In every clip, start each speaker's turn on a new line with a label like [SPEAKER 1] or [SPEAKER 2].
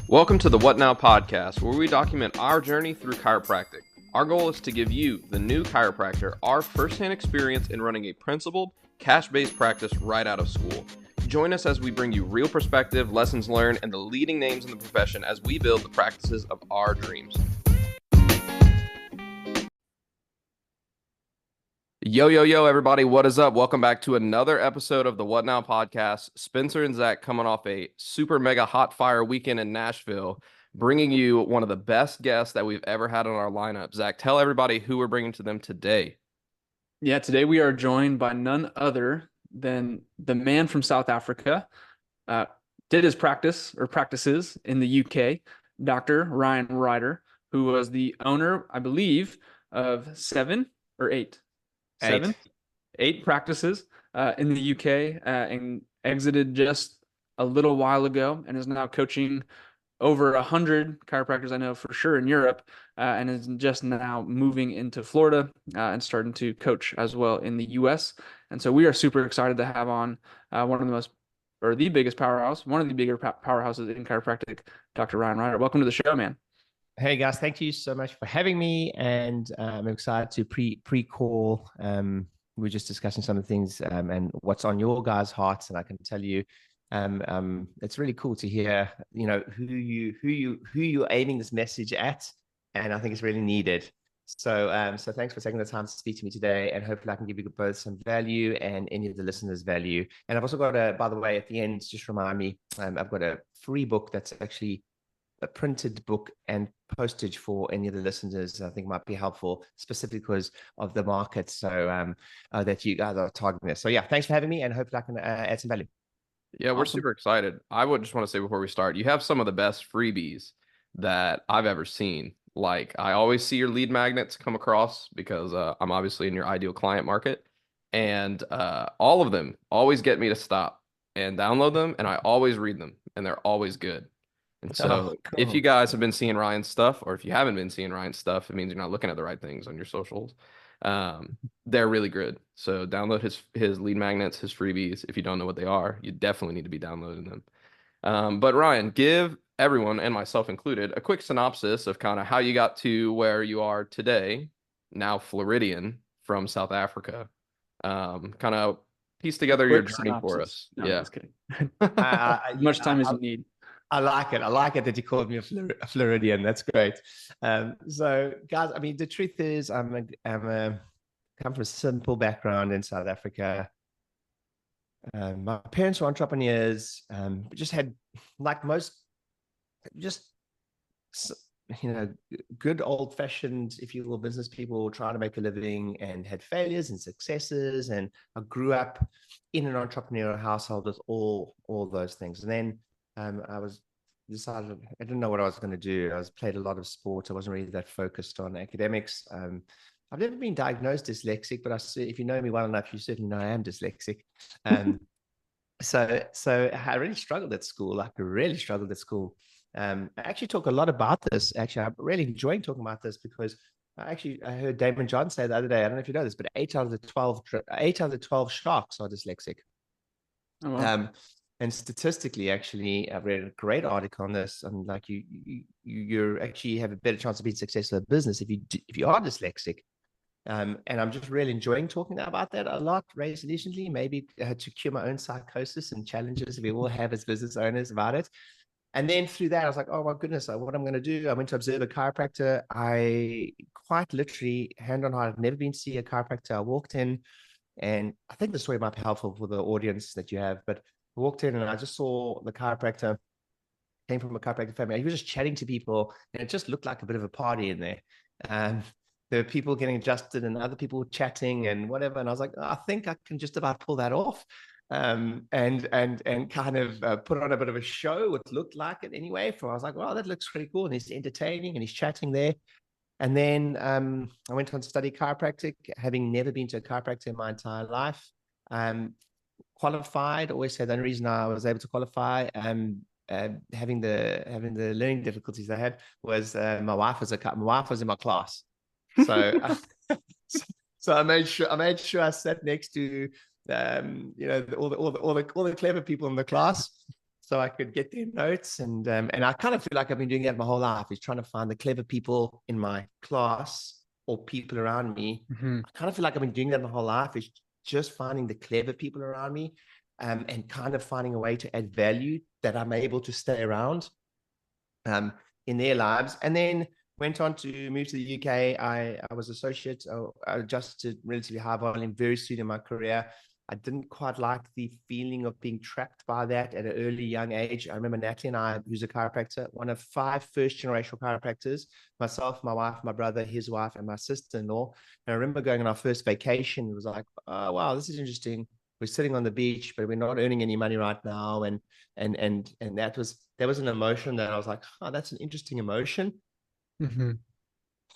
[SPEAKER 1] Welcome to the What Now podcast, where we document our journey through chiropractic. Our goal is to give you, the new chiropractor, our firsthand experience in running a principled, cash-based practice right out of school. Join us as we bring you real perspective, lessons learned, and the leading names in the profession as we build the practices of our dreams. Yo, everybody. What is up? Welcome back to another episode of the What Now podcast. Spencer and Zach coming off a super mega hot fire weekend in Nashville, bringing you one of the best guests that we've ever had on our lineup. Zach, tell everybody who we're bringing to them today.
[SPEAKER 2] Yeah, today we are joined by none other than the man from South Africa, did his practices in the UK, Dr. Ryan Rieder, who was the owner, I believe, of eight practices in the UK, and exited just a little while ago, and is now coaching over 100 chiropractors I know for sure in Europe, and is just now moving into Florida and starting to coach as well in the US. And so we are super excited to have on one of the biggest powerhouse, one of the bigger powerhouses in chiropractic, Dr. Ryan Rieder. Welcome to the show, man.
[SPEAKER 3] Hey guys, thank you so much for having me, and I'm excited to pre-call. We're just discussing some of the things and what's on your guys' hearts, and I can tell you, it's really cool to hear, who you're aiming this message at, and I think it's really needed. So thanks for taking the time to speak to me today, and hopefully I can give you both some value and any of the listeners value. And I've also got by the way, at the end, just remind me, I've got a free book that's actually a printed book and postage for any of the listeners. I think might be helpful, specifically because of the market, so that you guys are targeting this. So yeah, thanks for having me, and hopefully I can add some value.
[SPEAKER 1] Yeah, we're super excited. I would just want to say before we start, you have some of the best freebies that I've ever seen. Like, I always see your lead magnets come across because I'm obviously in your ideal client market, and all of them always get me to stop and download them, and I always read them, and they're always good. And so
[SPEAKER 3] cool.
[SPEAKER 1] If you guys have been seeing Ryan's stuff, or if you haven't been seeing Ryan's stuff, it means you're not looking at the right things on your socials. They're really good. So download his lead magnets, his freebies. If you don't know what they are, you definitely need to be downloading them. But Ryan, give everyone, and myself included, a quick synopsis of kind of how you got to where you are today, now Floridian from South Africa. Kind of piece together your journey for us.
[SPEAKER 2] No,
[SPEAKER 1] yeah.
[SPEAKER 2] I'm just kidding. As much time as you need.
[SPEAKER 3] I like it. I like it that you called me a Floridian. That's great. So, guys, I mean, the truth is, come from a simple background in South Africa. My parents were entrepreneurs. Just had, like most, good old-fashioned, if you will, business people trying to make a living, and had failures and successes. And I grew up in an entrepreneurial household with all those things. And then I decided I didn't know what I was going to do. Played a lot of sports. I wasn't really that focused on academics. I've never been diagnosed dyslexic, but if you know me well enough, you certainly know I am dyslexic. So I really struggled at school. I actually talk a lot about this. Actually, I'm really enjoying talking about this because I heard Damon John say the other day, I don't know if you know this, but 8 out of the 12 sharks are dyslexic.
[SPEAKER 2] Oh, wow.
[SPEAKER 3] And statistically, actually, I've read a great article on this. And like you actually have a better chance of being successful in business if you are dyslexic. And I'm just really enjoying talking about that a lot recently. Maybe to cure my own psychosis and challenges we all have as business owners about it. And then through that, I was like, oh my goodness, what I'm going to do? I went to observe a chiropractor. I quite literally, hand on heart, I've never been to see a chiropractor. I walked in, and I think the story might be helpful for the audience that you have, but I walked in and I just saw the chiropractor, came from a chiropractic family. He was just chatting to people, and it just looked like a bit of a party in there. There were people getting adjusted and other people chatting and whatever. And I was like, I think I can just about pull that off. And kind of put on a bit of a show. It looked like it anyway. I was like, wow, that looks pretty cool. And he's entertaining and he's chatting there. And then I went on to study chiropractic, having never been to a chiropractor in my entire life. Qualified, always said the only reason I was able to qualify, having the learning difficulties I had, was my wife was in my class. So so I made sure I sat next to all the clever people in the class. so I could get their notes. And I kind of feel like I've been doing that my whole life, is trying to find the clever people in my class or people around me.
[SPEAKER 2] Mm-hmm.
[SPEAKER 3] I kind of feel like I've been doing that my whole life, is just finding the clever people around me, and kind of finding a way to add value that I'm able to stay around in their lives. And then went on to move to the UK. I was associate. I adjusted relatively high volume very soon in my career. I didn't quite like the feeling of being trapped by that at an early young age. I remember Natalie and I, who's a chiropractor, one of 5 first-generation chiropractors, myself, my wife, my brother, his wife, and my sister-in-law. And I remember going on our first vacation. It was like, oh, wow, this is interesting. We're sitting on the beach, but we're not earning any money right now. And that was an emotion that I was like, oh, that's an interesting emotion.
[SPEAKER 2] Mm-hmm.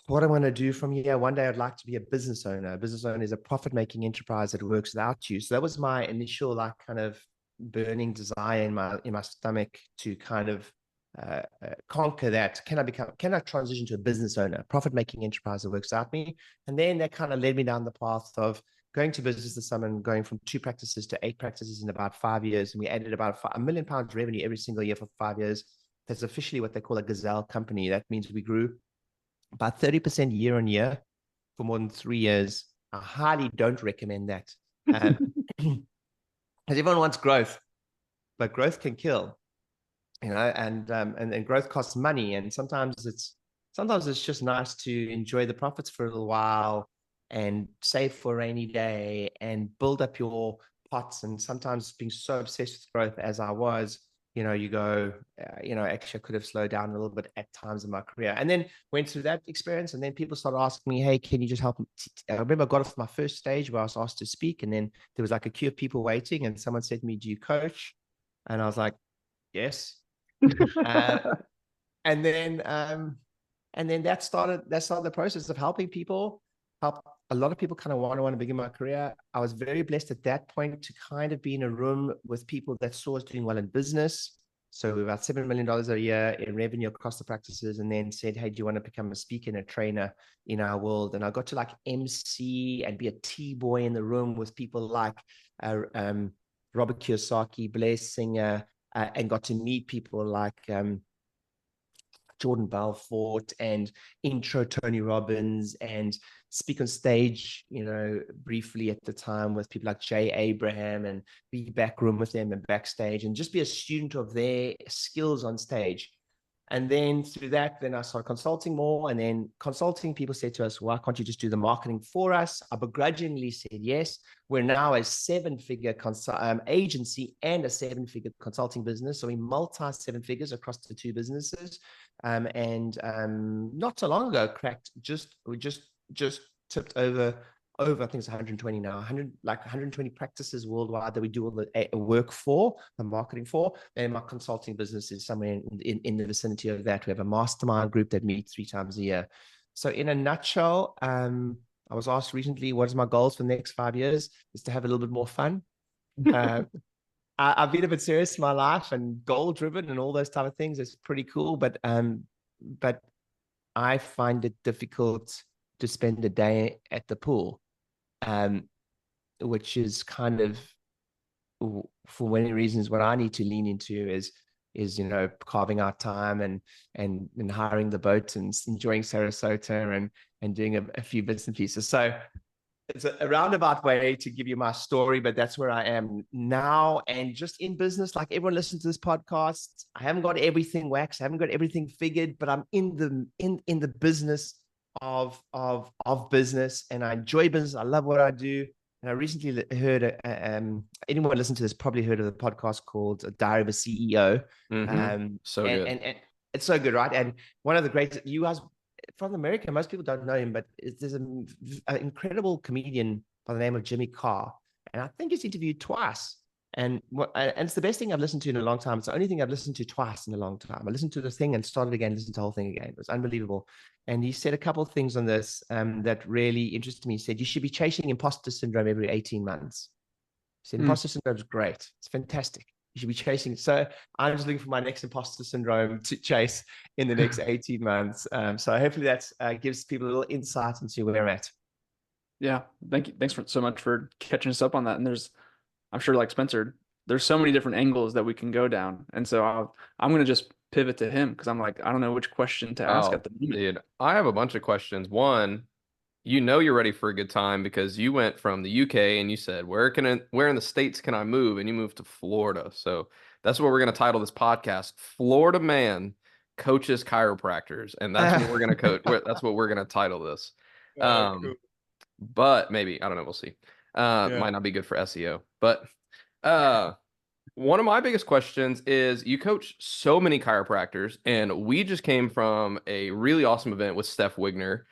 [SPEAKER 3] What I'm going to do from here, one day I'd like to be a business owner. A business owner is a profit-making enterprise that works without you. So that was my initial, like, kind of burning desire in my stomach to kind of conquer that. Can I transition to a business owner, profit-making enterprise that works without me? And then that kind of led me down the path of going to business this summer and going from 2 practices to 8 practices in about 5 years. And we added about £1 million revenue every single year for 5 years. That's officially what they call a gazelle company. That means we grew about 30% year on year for more than 3 years. I highly don't recommend that. Because everyone wants growth, but growth can kill, and growth costs money. And sometimes it's just nice to enjoy the profits for a little while and save for a rainy day and build up your pots. And sometimes being so obsessed with growth as I was, you go, actually I could have slowed down a little bit at times in my career. And then went through that experience, and then people started asking me, hey, can you just help? I remember I got off my first stage where I was asked to speak, and then there was like a queue of people waiting, and someone said to me, do you coach? And I was like, yes. And then that started the process of helping people. Help a lot of people kind of want to begin my career. I was very blessed at that point to kind of be in a room with people that saw us doing well in business. So about $7 million a year in revenue across the practices, and then said, hey, do you want to become a speaker and a trainer in our world? And I got to like MC and be a T-boy in the room with people like Robert Kiyosaki, Blair Singer, and got to meet people like Jordan Belfort and intro Tony Robbins, and speak on stage, briefly at the time with people like Jay Abraham, and be back room with them and backstage, and just be a student of their skills on stage. And then through that, then I started consulting more, and then consulting, people said to us, why can't you just do the marketing for us? I begrudgingly said yes. We're now a 7-figure agency and a 7-figure consulting business. So we multi 7 figures across the 2 businesses. Not so long ago, we just tipped over, I think it's 120 now, 120 practices worldwide that we do all the work for, the marketing for. And my consulting business is somewhere in the vicinity of that. We have a mastermind group that meets 3 times a year. So in a nutshell, I was asked recently, what is my goals for the next 5 years? Is to have a little bit more fun. I've been a bit serious in my life and goal driven and all those type of things. It's pretty cool, but I find it difficult to spend a day at the pool, which is kind of, for many reasons, what I need to lean into is carving out time and hiring the boat and enjoying Sarasota and doing a few bits and pieces. So it's a roundabout way to give you my story, but that's where I am now. And just in business, like everyone listens to this podcast, I haven't got everything waxed, I haven't got everything figured, but I'm in the business of business, and I enjoy business. I love what I do. And I recently heard, anyone listen to this probably heard of the podcast called Diary of a CEO.
[SPEAKER 1] So good.
[SPEAKER 3] And it's so good, right? And one of the great, you guys from America, most people don't know him, but there's an incredible comedian by the name of Jimmy Carr, and I think he's interviewed twice. And it's the best thing I've listened to in a long time. It's the only thing I've listened to twice in a long time. I listened to the thing and started again, listened to the whole thing again. It was unbelievable. And he said a couple of things on this that really interested me. He said, you should be chasing imposter syndrome every 18 months. He said, imposter syndrome is great. It's fantastic. You should be chasing. So I'm just looking for my next imposter syndrome to chase in the next 18 months. So hopefully that gives people a little insight into where I'm at.
[SPEAKER 2] Yeah. Thank you. Thanks so much for catching us up on that. And I'm sure like Spencer, there's so many different angles that we can go down. And so I'm going to just pivot to him because I'm like, I don't know which question to ask
[SPEAKER 1] Oh,
[SPEAKER 2] at the moment.
[SPEAKER 1] dude, I have a bunch of questions. One, you're ready for a good time because you went from the UK and you said, where in the States can I move? And you moved to Florida. So that's what we're going to title this podcast, Florida Man Coaches Chiropractors. And that's what we're going to that's what we're going to title this.
[SPEAKER 3] Cool.
[SPEAKER 1] But maybe, I don't know, we'll see.
[SPEAKER 3] Yeah.
[SPEAKER 1] Might not be good for SEO. But one of my biggest questions is you coach so many chiropractors, and we just came from a really awesome event with Steph Wigner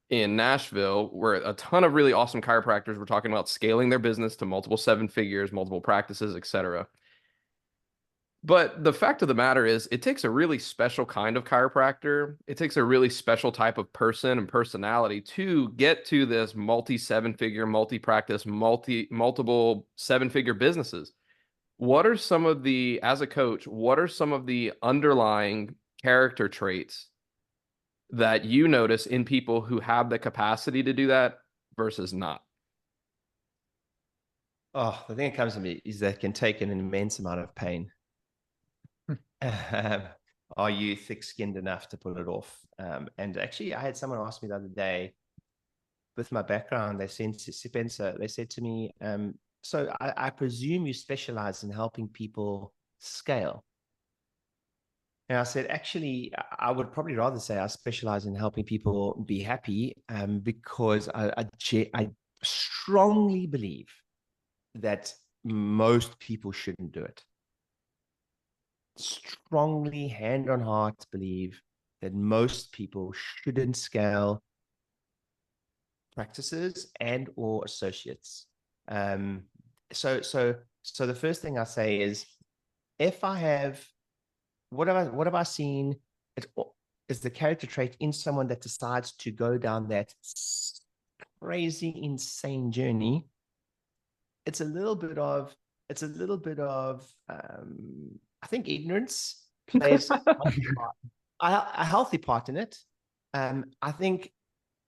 [SPEAKER 1] in Nashville, where a ton of really awesome chiropractors were talking about scaling their business to multiple seven figures, multiple practices, etc. But the fact of the matter is, it takes a really special kind of chiropractor. It takes a really special type of person and personality to get to this multi seven figure, multi practice, multiple seven figure businesses. What are some of the, as a coach, what are some of the underlying character traits that you notice in people who have the capacity to do that versus not?
[SPEAKER 3] Oh, the thing that comes to me is that can take an immense amount of pain. Are you thick-skinned enough to pull it off? And actually, I had someone ask me the other day, with my background, they said to Spencer, they said to me, so I presume you specialize in helping people scale. And I said, actually, I would probably rather say I specialize in helping people be happy, because I strongly believe that most people shouldn't do it. Strongly, hand on heart, believe that most people shouldn't scale practices and or associates. So the first thing I say is, if I have, what have I seen is the character trait in someone that decides to go down that crazy, insane journey. It's a little bit of I think ignorance plays a healthy part in it. I think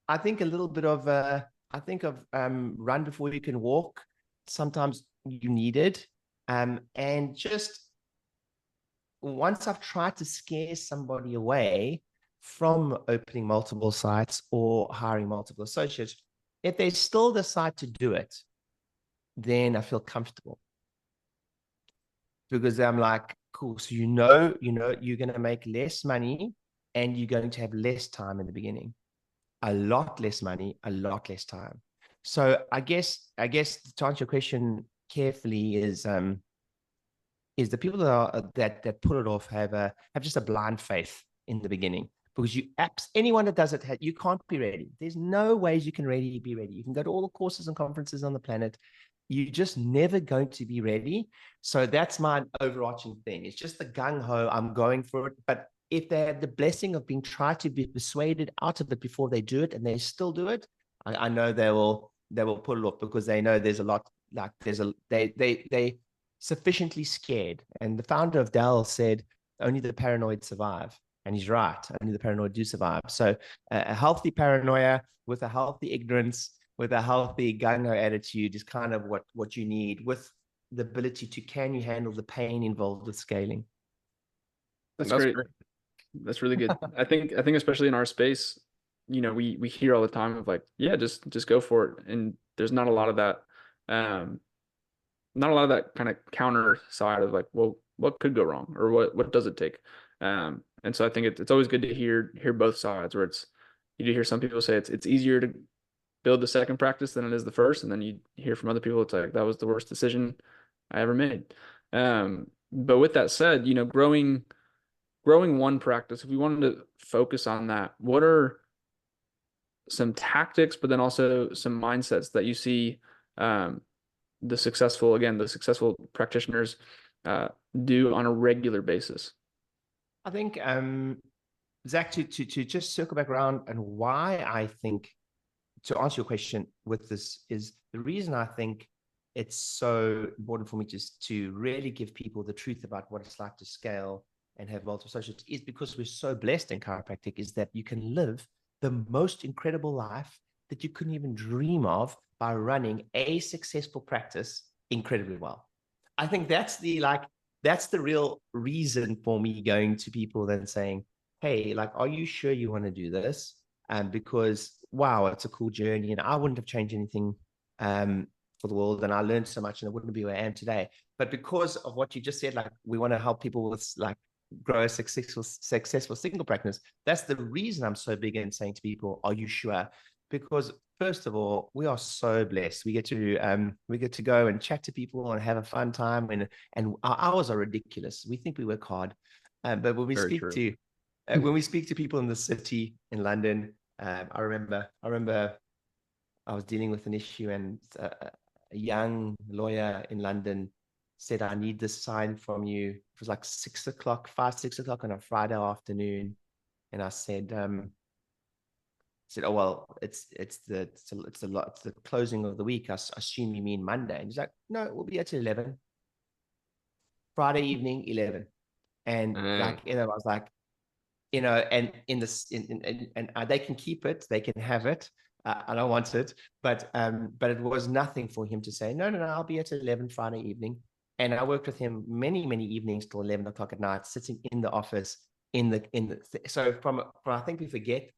[SPEAKER 3] a little bit of run before you can walk. Sometimes you need it. And just once I've tried to scare somebody away from opening multiple sites or hiring multiple associates, if they still decide to do it, then I feel comfortable, because I'm like, cool. So you're going to make less money and you're going to have less time in the beginning. A lot less money, a lot less time. So I guess to answer your question carefully is the people that pull it off have just a blind faith in the beginning, because anyone that does it, you can't be ready. There's no ways you can be ready. You can go to all the courses and conferences on the planet. You're just never going to be ready. So that's my overarching thing. It's just the gung-ho, I'm going for it. But if they have the blessing of being tried to be persuaded out of it before they do it, and they still do it, I know they will pull it off, because they know there's a lot, like they sufficiently scared. And the founder of Dell said, only the paranoid survive. And he's right. Only the paranoid do survive. So a healthy paranoia with a healthy ignorance, with a healthy gung-ho attitude is kind of what you need, with the ability to, can you handle the pain involved with scaling?
[SPEAKER 2] That's great. That's really good. I think especially in our space, we hear all the time of like, yeah, just go for it. And there's not a lot of that, kind of counter side of like, well, what could go wrong, or what does it take? And so I think it's always good to hear both sides, where you do hear some people say it's easier to build the second practice than it is the first. And then you hear from other people, it's like, that was the worst decision I ever made. But with that said, growing one practice, if we wanted to focus on that, what are some tactics, but then also some mindsets that you see the successful practitioners do on a regular basis?
[SPEAKER 3] I think, Zach, to just circle back around, and why I think, to answer your question with this, is the reason I think it's so important for me just to really give people the truth about what it's like to scale and have multiple associates, is because we're so blessed in chiropractic, is that you can live the most incredible life that you couldn't even dream of by running a successful practice incredibly well. I think that's the real reason for me going to people then saying, hey, like, are you sure you want to do this? Because wow, it's a cool journey, and I wouldn't have changed anything for the world, and I learned so much, and I wouldn't be where I am today. But because of what you just said, like, we want to help people with like grow a successful single practice. That's the reason I'm so big in saying to people, are you sure? Because first of all, we are so blessed. We get to go and chat to people and have a fun time, and our hours are ridiculous. We think we work hard, but when we
[SPEAKER 1] Very
[SPEAKER 3] speak
[SPEAKER 1] true.
[SPEAKER 3] to when we speak to people in the city in London, I remember I was dealing with an issue, and a young lawyer in London said, I need this sign from you. It was like 6 o'clock, 6 o'clock on a Friday afternoon. And I said, oh, well, it's the closing of the week. I assume you mean Monday. And he's like, no, we'll be at 11. Friday evening, 11. And like, I was like, and in this, and they can keep it, they can have it. I don't want it, but it was nothing for him to say, no, I'll be at 11 Friday evening. And I worked with him many, many evenings till 11 o'clock at night, sitting in the office so I think we forget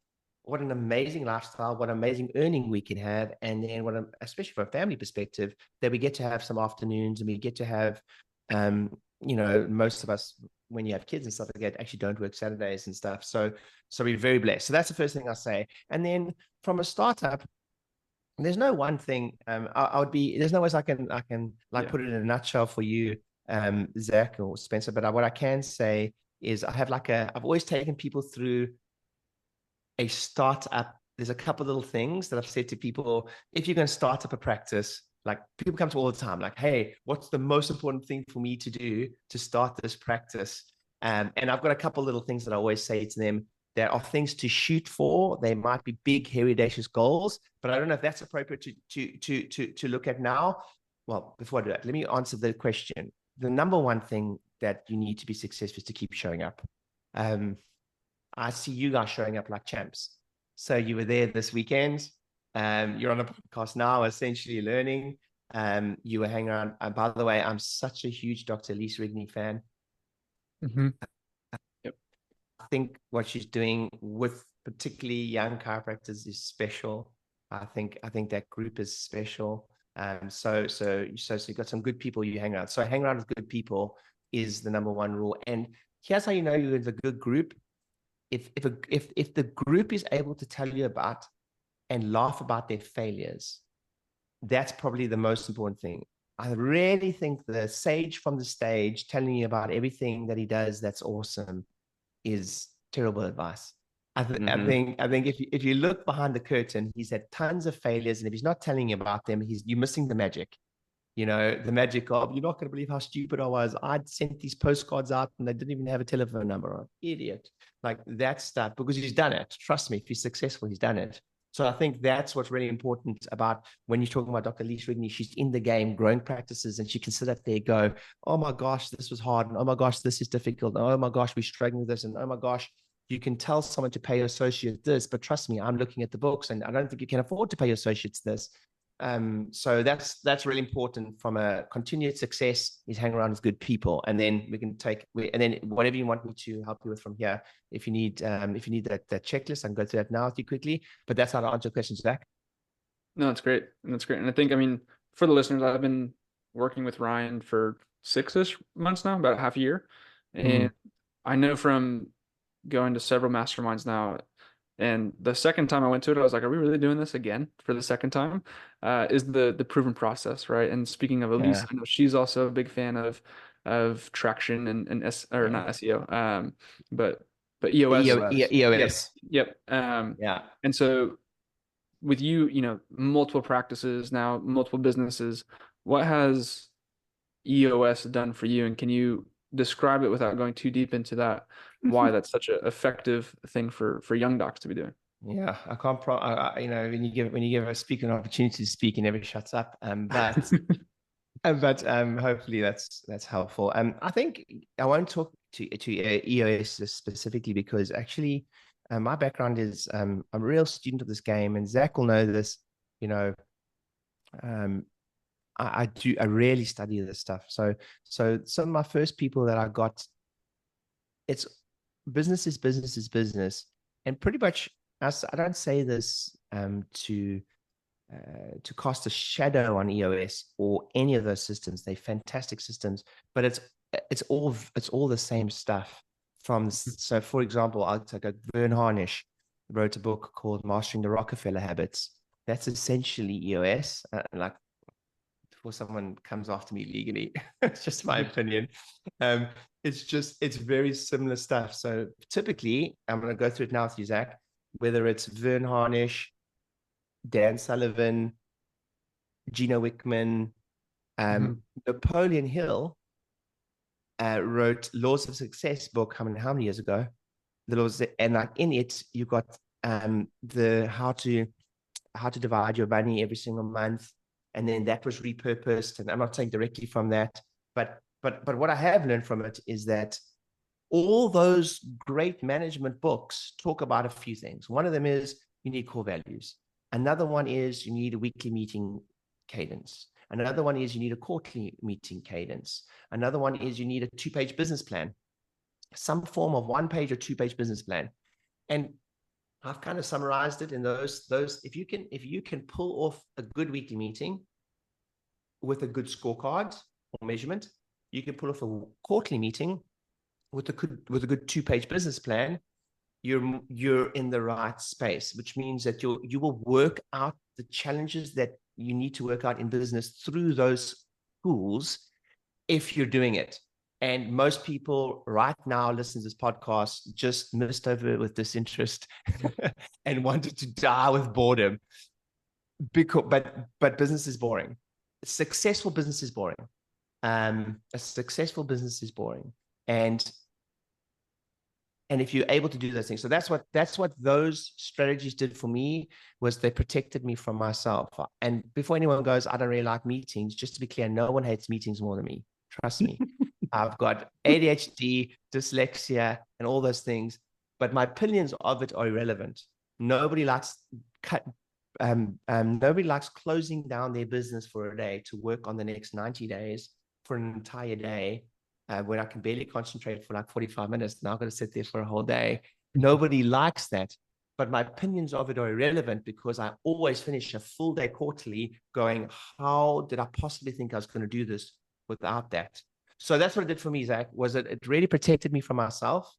[SPEAKER 3] what an amazing lifestyle, what amazing earning we can have. And then especially from a family perspective, that we get to have some afternoons, and we get to have, most of us, when you have kids and stuff like that, actually don't work Saturdays and stuff. So we're very blessed. So that's the first thing I say. And then from a startup, there's no one thing. There's no ways I can put it in a nutshell for you, Zach or Spencer. But what I can say is I've always taken people through a startup. There's a couple little things that I've said to people. If you're going to start up a practice, like, people come to all the time, like, hey, what's the most important thing for me to do to start this practice? And I've got a couple little things that I always say to them. There are things to shoot for. They might be big, hairy, audacious goals, but I don't know if that's appropriate to look at now. Well, before I do that, let me answer the question. The number one thing that you need to be successful is to keep showing up. I see you guys showing up like champs. So you were there this weekend. You're on a podcast now, essentially learning. You were hanging around. By the way, I'm such a huge Dr. Lise Rigney fan.
[SPEAKER 2] Mm-hmm.
[SPEAKER 3] Yep. I think what she's doing with particularly young chiropractors is special. I think that group is special. So you've got some good people you hang around. So hang around with good people is the number one rule. And here's how you know you're in a good group. If the group is able to tell you about and laugh about their failures, that's probably the most important thing. I really think the sage from the stage telling you about everything that he does that's awesome is terrible advice. I think if you look behind the curtain, he's had tons of failures, and if he's not telling you about them, you're missing the magic. The magic of, you're not going to believe how stupid I was. I'd sent these postcards out and they didn't even have a telephone number. I'm idiot. Like that stuff, because he's done it. Trust me, if he's successful, he's done it. So I think that's what's really important about when you're talking about Dr. Lise Rigney. She's in the game, growing practices, and she can sit up there and go, oh my gosh, this was hard. And oh my gosh, this is difficult. And oh my gosh, we're struggling with this. And oh my gosh, you can tell someone to pay your associate this, but trust me, I'm looking at the books and I don't think you can afford to pay your associates this. So that's really important from a continued success is hang around with good people, and then and then whatever you want me to help you with from here. If you need that checklist, I can go through that now with you quickly. But that's how to answer your question, Zach.
[SPEAKER 2] No, that's great. That's great. And I think, for the listeners, I've been working with Ryan for 6-ish months now, about half a year. And I know from going to several masterminds now, and the second time I went to it, I was like, are we really doing this again for the second time? Is the proven process, right? And speaking of Elise, I know she's also a big fan of traction and not SEO, but EOS.
[SPEAKER 3] EOS.
[SPEAKER 2] Yep. And so with you, multiple practices now, multiple businesses, what has EOS done for you? And can you describe it without going too deep into that, why that's such an effective thing for young docs to be doing?
[SPEAKER 3] Yeah, I can't when you give a speaker an opportunity to speak, he never shuts up. But hopefully that's helpful. I think I won't talk to EOS specifically because actually my background is I'm a real student of this game, and Zach will know this. I really study this stuff. So some of my first people that I got, it's business is business is business. And pretty much, I don't say this to cast a shadow on EOS or any of those systems. They're fantastic systems, but it's all the same stuff. So for example, I'll take a Vern Harnish wrote a book called Mastering the Rockefeller Habits. That's essentially EOS. Like, before someone comes after me legally, it's just my opinion. It's very similar stuff. So typically, I'm going to go through it now with you, Zach, whether it's Vern Harnish, Dan Sullivan, Gino Wickman, Napoleon Hill wrote Laws of Success book. How many years ago? The laws, and like in it, you got the how to divide your money every single month, and then that was repurposed. And I'm not saying directly from that, but what I have learned from it is that all those great management books talk about a few things. One of them is you need core values. Another one is you need a weekly meeting cadence. Another one is you need a quarterly meeting cadence. Another one is you need a 2-page business plan, some form of 1-page or 2-page business plan. And I've kind of summarized it in those, if you can pull off a good weekly meeting with a good scorecard or measurement, you can pull off a quarterly meeting with a good 2-page business plan, you're in the right space, which means that you will work out the challenges that you need to work out in business through those tools if you're doing it. And most people right now listen to this podcast just missed over with disinterest and wanted to die with boredom. But business is boring. Successful business is boring. A successful business is boring. And if you're able to do those things, so that's what those strategies did for me, was they protected me from myself. And before anyone goes, I don't really like meetings, just to be clear, no one hates meetings more than me. Trust me. I've got ADHD, dyslexia, and all those things, but my opinions of it are irrelevant. Nobody likes closing down their business for a day to work on the next 90 days for an entire day. When I can barely concentrate for like 45 minutes, now I've got to sit there for a whole day. Nobody likes that. But my opinions of it are irrelevant because I always finish a full day quarterly going, how did I possibly think I was going to do this without that? So that's what it did for me, Zach, was it really protected me from myself.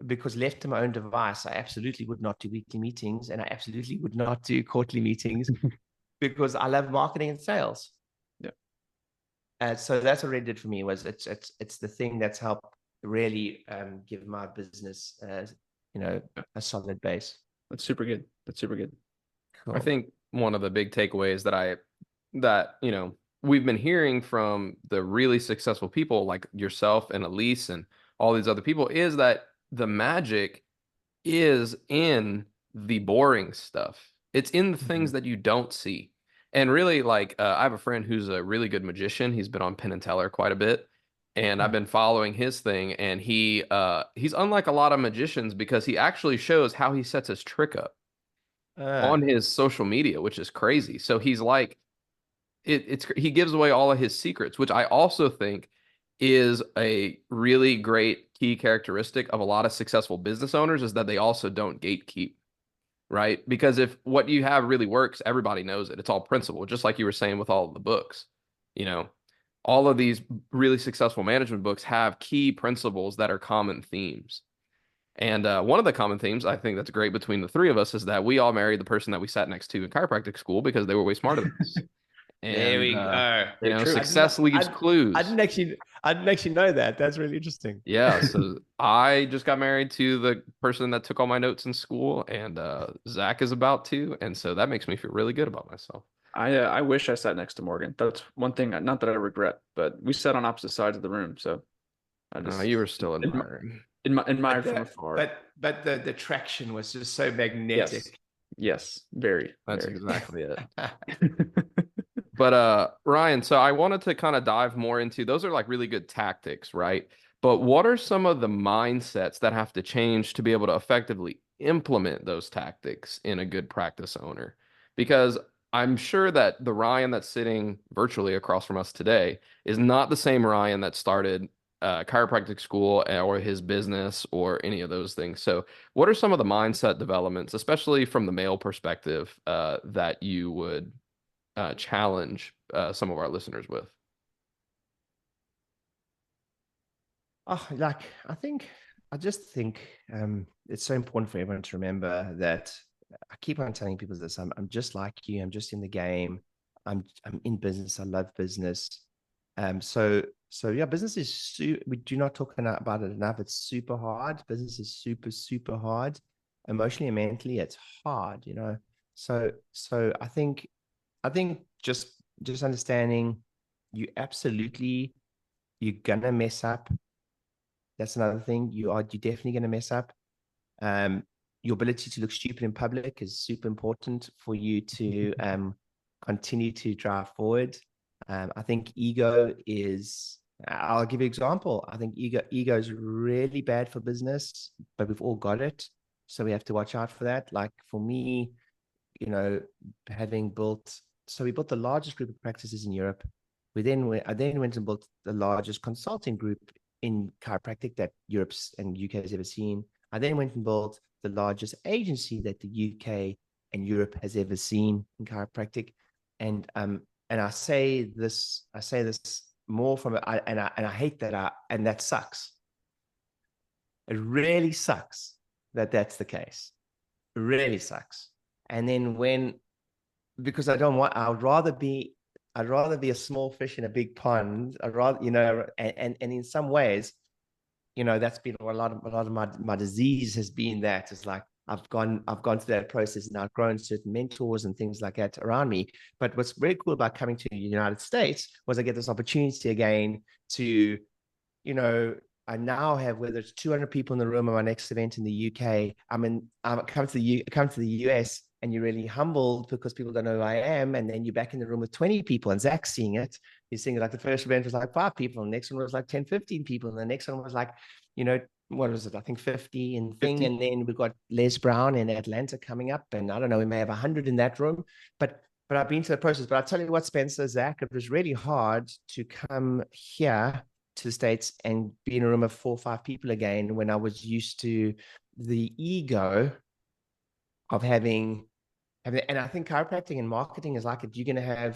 [SPEAKER 3] Because left to my own device, I absolutely would not do weekly meetings, and I absolutely would not do quarterly meetings because I love marketing and sales. So that's what it really did for me, was it's the thing that's helped really give my business a solid base.
[SPEAKER 2] That's super good.
[SPEAKER 1] Cool. I think one of the big takeaways that we've been hearing from the really successful people like yourself and Elise and all these other people is that the magic is in the boring stuff. It's in the things that you don't see. And really, like, I have a friend who's a really good magician. He's been on Penn and Teller quite a bit, and I've been following his thing. And he's unlike a lot of magicians because he actually shows how he sets his trick up on his social media, which is crazy. So he's like, he gives away all of his secrets, which I also think is a really great key characteristic of a lot of successful business owners, is that they also don't gatekeep. Right? Because if what you have really works, everybody knows it. It's all principle, just like you were saying with all of the books. All of these really successful management books have key principles that are common themes. And one of the common themes I think that's great between the three of us is that we all married the person that we sat next to in chiropractic school because they were way smarter than us. And,
[SPEAKER 3] there we go.
[SPEAKER 1] Success leaves clues.
[SPEAKER 3] I didn't actually know that. That's really interesting.
[SPEAKER 1] Yeah. So I just got married to the person that took all my notes in school, and Zach is about to. And so that makes me feel really good about myself.
[SPEAKER 2] I wish I sat next to Morgan. That's one thing, not that I regret, but we sat on opposite sides of the room. So I just,
[SPEAKER 1] you were still admiring.
[SPEAKER 2] Admired from afar.
[SPEAKER 3] But the traction was just so magnetic.
[SPEAKER 2] Yes, very.
[SPEAKER 1] That's exactly it. But Ryan, so I wanted to kind of dive more into, those are like really good tactics, right? But what are some of the mindsets that have to change to be able to effectively implement those tactics in a good practice owner? Because I'm sure that the Ryan that's sitting virtually across from us today is not the same Ryan that started chiropractic school or his business or any of those things. So, what are some of the mindset developments, especially from the male perspective, that you would challenge some of our listeners with?
[SPEAKER 3] Oh, like I just think it's so important for everyone to remember that I keep on telling people this. I'm just like you. I'm just in the game. I'm in business. I love business. So yeah, business is we do not talk about it enough. It's super hard. Business is super hard. Emotionally and mentally, it's hard. So I think just understanding you absolutely you're gonna mess up. That's another thing. You're definitely going to mess up. Um, your ability to look stupid in public is super important for you to continue to drive forward. I think ego is. I'll give you an example. I think ego is really bad for business, but we've all got it, so we have to watch out for that. Like for me, having built, so we built the largest group of practices in Europe. I then went and built the largest consulting group in chiropractic that Europe's and UK has ever seen. I then went and built the largest agency that the UK and Europe has ever seen in chiropractic. And I say this more from and I hate that and that sucks. It really sucks that that's the case. It really sucks. And then because I'd rather be a small fish in a big pond. I'd rather, and in some ways, that's been a lot of my disease has been that. It's like I've gone through that process and I've grown certain mentors and things like that around me. But what's very cool about coming to the United States was I get this opportunity again to, I now have, whether it's 200 people in the room at my next event in the UK, I'm come to the US, and you're really humbled because people don't know who I am. And then you're back in the room with 20 people and Zach's seeing it. He's seeing it, like the first event was like 5 people. And the next one was like 10, 15 people. And the next one was like, what was it? I think 50 and thing.
[SPEAKER 1] 50.
[SPEAKER 3] And then we've got Les Brown in Atlanta coming up. And I don't know, we may have 100 in that room. But I've been to the process. But I'll tell you what, Spencer, Zach, it was really hard to come here to the States and be in a room of 4 or 5 people again when I was used to the ego of having, and I think chiropractic and marketing is like it. You're going to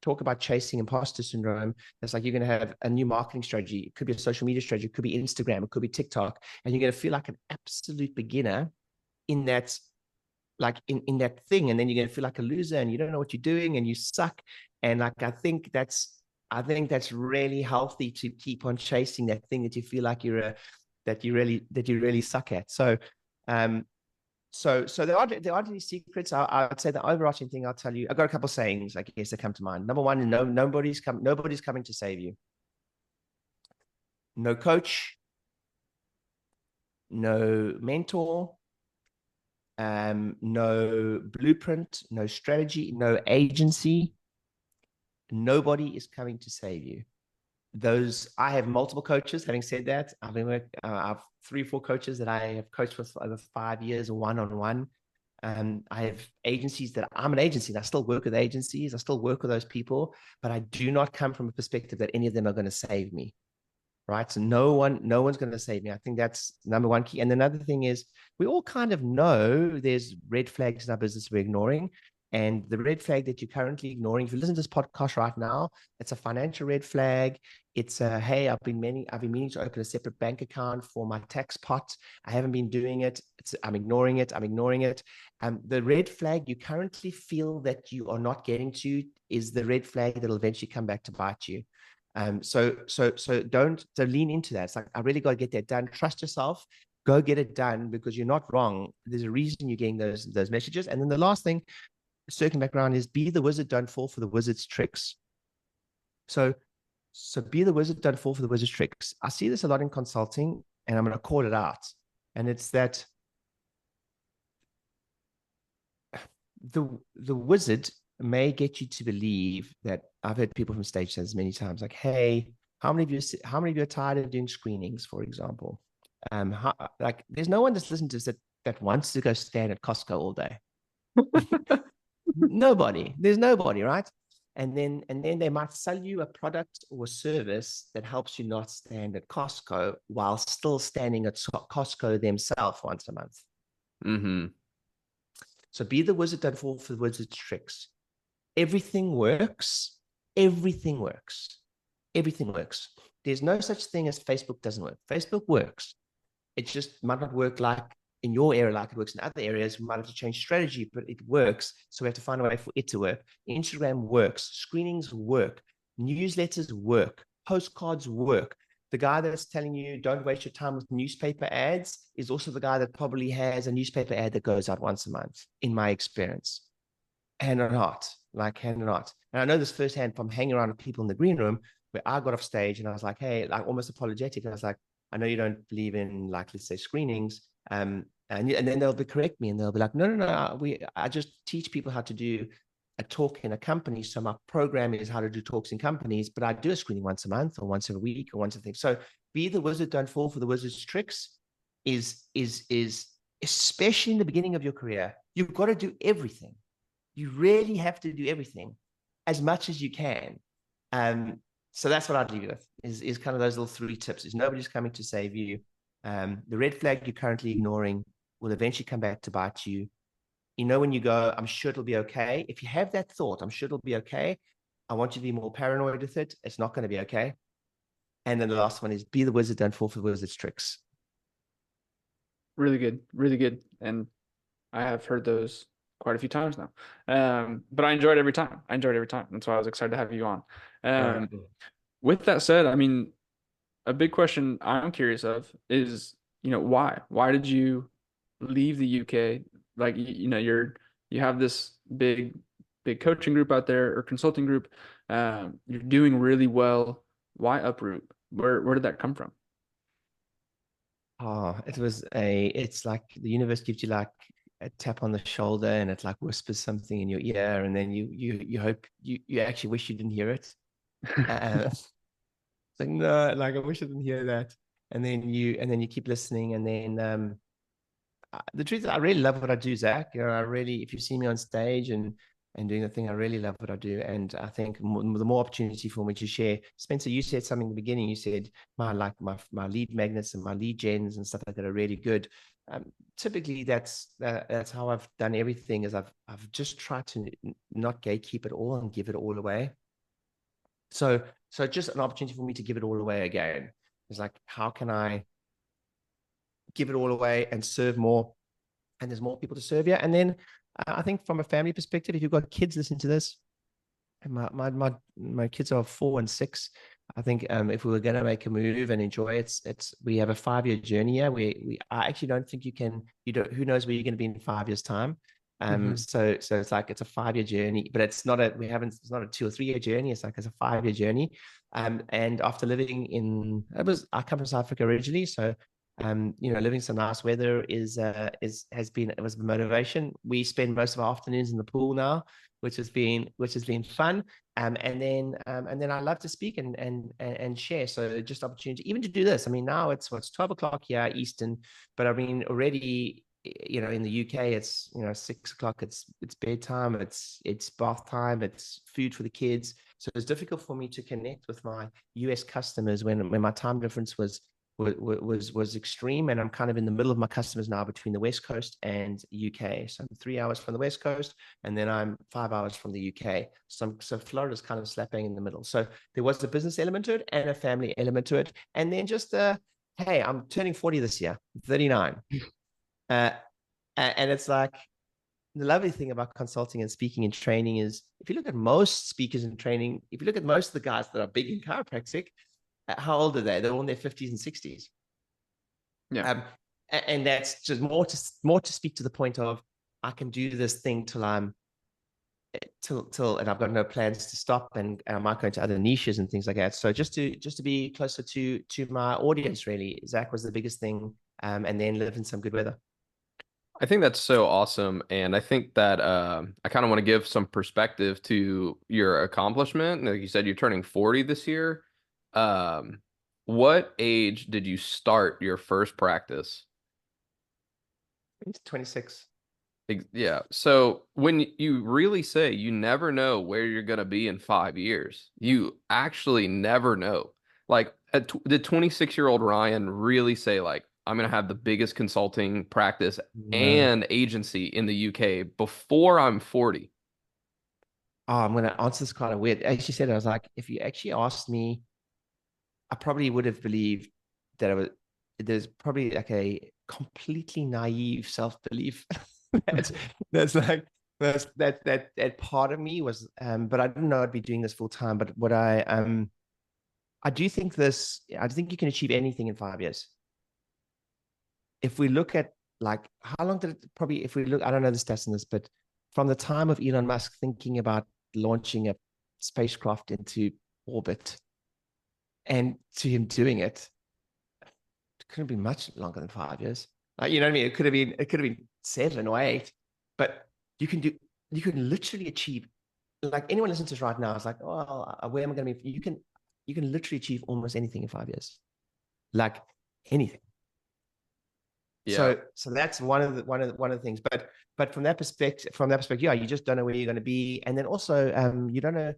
[SPEAKER 3] talk about chasing imposter syndrome. It's like you're going to have a new marketing strategy. It could be a social media strategy. It could be Instagram. It could be TikTok. And you're going to feel like an absolute beginner in that, like in that thing. And then you're going to feel like a loser and you don't know what you're doing and you suck. And like, I think that's really healthy to keep on chasing that thing that you feel like that you really suck at. So, so there are these secrets. I would say the overarching thing I'll tell you, I've got a couple of sayings, I guess, that come to mind. Number one, nobody's coming to save you. No coach, no mentor, no blueprint, no strategy, no agency. Nobody is coming to save you. I have multiple coaches. Having said that, I have 3 or 4 coaches that I have coached with for over 5 years, one-on-one. I have agencies that I'm an agency, and I still work with agencies. I still work with those people, but I do not come from a perspective that any of them are going to save me. Right. So no one's going to save me. I think that's number one key. And another thing is we all kind of know there's red flags in our business we're ignoring. And the red flag that you're currently ignoring, if you listen to this podcast right now, it's a financial red flag. It's hey, I've been meaning to open a separate bank account for my tax pot. I haven't been doing it. I'm ignoring it. The red flag you currently feel that you are not getting to is the red flag that will eventually come back to bite you. So lean into that. It's like, I really got to get that done. Trust yourself, go get it done, because you're not wrong. There's a reason you're getting those messages. And then the last thing, circling back around, is be the wizard, don't fall for the wizard's tricks. So be the wizard, don't fall for the wizard's tricks. I see this a lot in consulting, and I'm going to call it out. And it's that the wizard may get you to believe that. I've heard people from stage stands many times, like, hey, how many of you are tired of doing screenings, for example? Like, there's no one that's listening to this that wants to go stand at Costco all day. Nobody. There's nobody, right? And then they might sell you a product or a service that helps you not stand at Costco while still standing at Costco themselves once a month.
[SPEAKER 1] Mm-hmm.
[SPEAKER 3] So be the wizard, don't fall for the wizard's tricks. Everything works. Everything works. Everything works. There's no such thing as Facebook doesn't work. Facebook works. It just might not work like in your area like it works in other areas. We might have to change strategy, but it works. So we have to find a way for it to work. Instagram works. Screenings work. Newsletters work. Postcards work. The guy that's telling you don't waste your time with newspaper ads is also the guy that probably has a newspaper ad that goes out once a month, in my experience. Hand on heart, like hand on heart. And I know this firsthand from hanging around with people in the green room where I got off stage and I was like, hey, like almost apologetic. And I was like, I know you don't believe in, like, let's say screenings. And then they'll be correct me and they'll be like, no, I just teach people how to do a talk in a company. So my program is how to do talks in companies, but I do a screening once a month or once a week or once a thing. So be the wizard, don't fall for the wizard's tricks is especially in the beginning of your career, you've got to do everything. You really have to do everything as much as you can. So that's what I'd leave you with is kind of those little 3 tips. Is nobody's coming to save you. The red flag you're currently ignoring will eventually come back to bite you. You know, when you go, I'm sure it'll be okay. If you have that thought, I'm sure it'll be okay. I want you to be more paranoid with it. It's not going to be okay. And then the last one is be the wizard, don't fall for the wizard's tricks.
[SPEAKER 2] Really good, really good. And I have heard those quite a few times now. But I enjoyed every time. That's why I was excited to have you on. With that said, I mean, a big question I'm curious of is, why? Why did you leave the UK? Like, you have this big coaching group out there or consulting group. You're doing really well. Why uproot? Where did that come from?
[SPEAKER 3] Oh, it's like the universe gives you like a tap on the shoulder and it like whispers something in your ear, and then you hope you actually wish you didn't hear it. It's like, no, like I wish I didn't hear that. And then you keep listening, and then the truth is I really love what I do, Zach. I really, if you see me on stage and doing the thing, I really love what I do. And I think the more opportunity for me to share. Spencer, you said something in the beginning. You said my lead magnets and my lead gens and stuff like that are really good. Typically, that's how I've done everything. Is I've just tried to not gatekeep it all and give it all away. So just an opportunity for me to give it all away again. It's like, how can I give it all away and serve more? And there's more people to serve you. And then I think from a family perspective, if you've got kids listening to this, and my kids are 4 and 6. I think if we were going to make a move and enjoy it, we have a 5-year journey here. I actually don't think who knows where you're going to be in 5 years time. So it's like it's a 5-year journey, but it's not a 2 or 3 year journey. It's a 5-year journey. And after living I come from South Africa originally, so living some nice weather was a motivation. We spend most of our afternoons in the pool now, which has been fun. And then I love to speak and share. So just opportunity even to do this. I mean, now it's 12 o'clock here Eastern, but I mean already, in the UK it's 6 o'clock. It's bedtime. It's bath time. It's food for the kids. So it's difficult for me to connect with my US customers when my time difference was extreme, and I'm kind of in the middle of my customers now between the West Coast and UK. So I'm 3 hours from the West Coast, and then I'm 5 hours from the UK. So Florida's kind of slap bang in the middle. So there was a business element to it and a family element to it, and then just hey, I'm turning 40 this year, 39, and it's like the lovely thing about consulting and speaking and training is if you look at most speakers in training, if you look at most of the guys that are big in chiropractic, how old are they? They're all in their 50s and 60s.
[SPEAKER 2] Yeah.
[SPEAKER 3] And that's just more to speak to the point of I can do this thing till I'm till and I've got no plans to stop, and I might go into other niches and things like that. So just to be closer to my audience, really, Zach, was the biggest thing. And then live in some good weather.
[SPEAKER 1] I think that's so awesome. And I think that I kind of want to give some perspective to your accomplishment. Like you said, you're turning 40 this year. What age did you start your first practice?
[SPEAKER 3] 26.
[SPEAKER 1] Yeah. So when you really say you never know where you're going to be in 5 years, you actually never know. Like, did 26-year-old Ryan really say, like, I'm going to have the biggest consulting practice
[SPEAKER 3] No.
[SPEAKER 1] and agency in the UK before I'm 40?
[SPEAKER 3] Oh, I'm going to answer this kind of weird. I actually said, I was like, if you actually asked me, I probably would have believed that I was, there's probably like a completely naive self-belief. that's that's like that part of me was but I didn't know I'd be doing this full time. But what I do think this, I think you can achieve anything in 5 years. If we look at like how long did it probably, if we look, I don't know the stats on this, but from the time of Elon Musk thinking about launching a spacecraft into orbit and to him doing it, couldn't be much longer than 5 years. You know what I mean? It could have been 7 or 8, but you can do, you can literally achieve, like anyone listening to this right now is like, oh, where am I going to be? You can literally achieve almost anything in 5 years, like anything.
[SPEAKER 1] Yeah.
[SPEAKER 3] So that's one of the things. But from that perspective, yeah, you just don't know where you're going to be, and then also you don't know,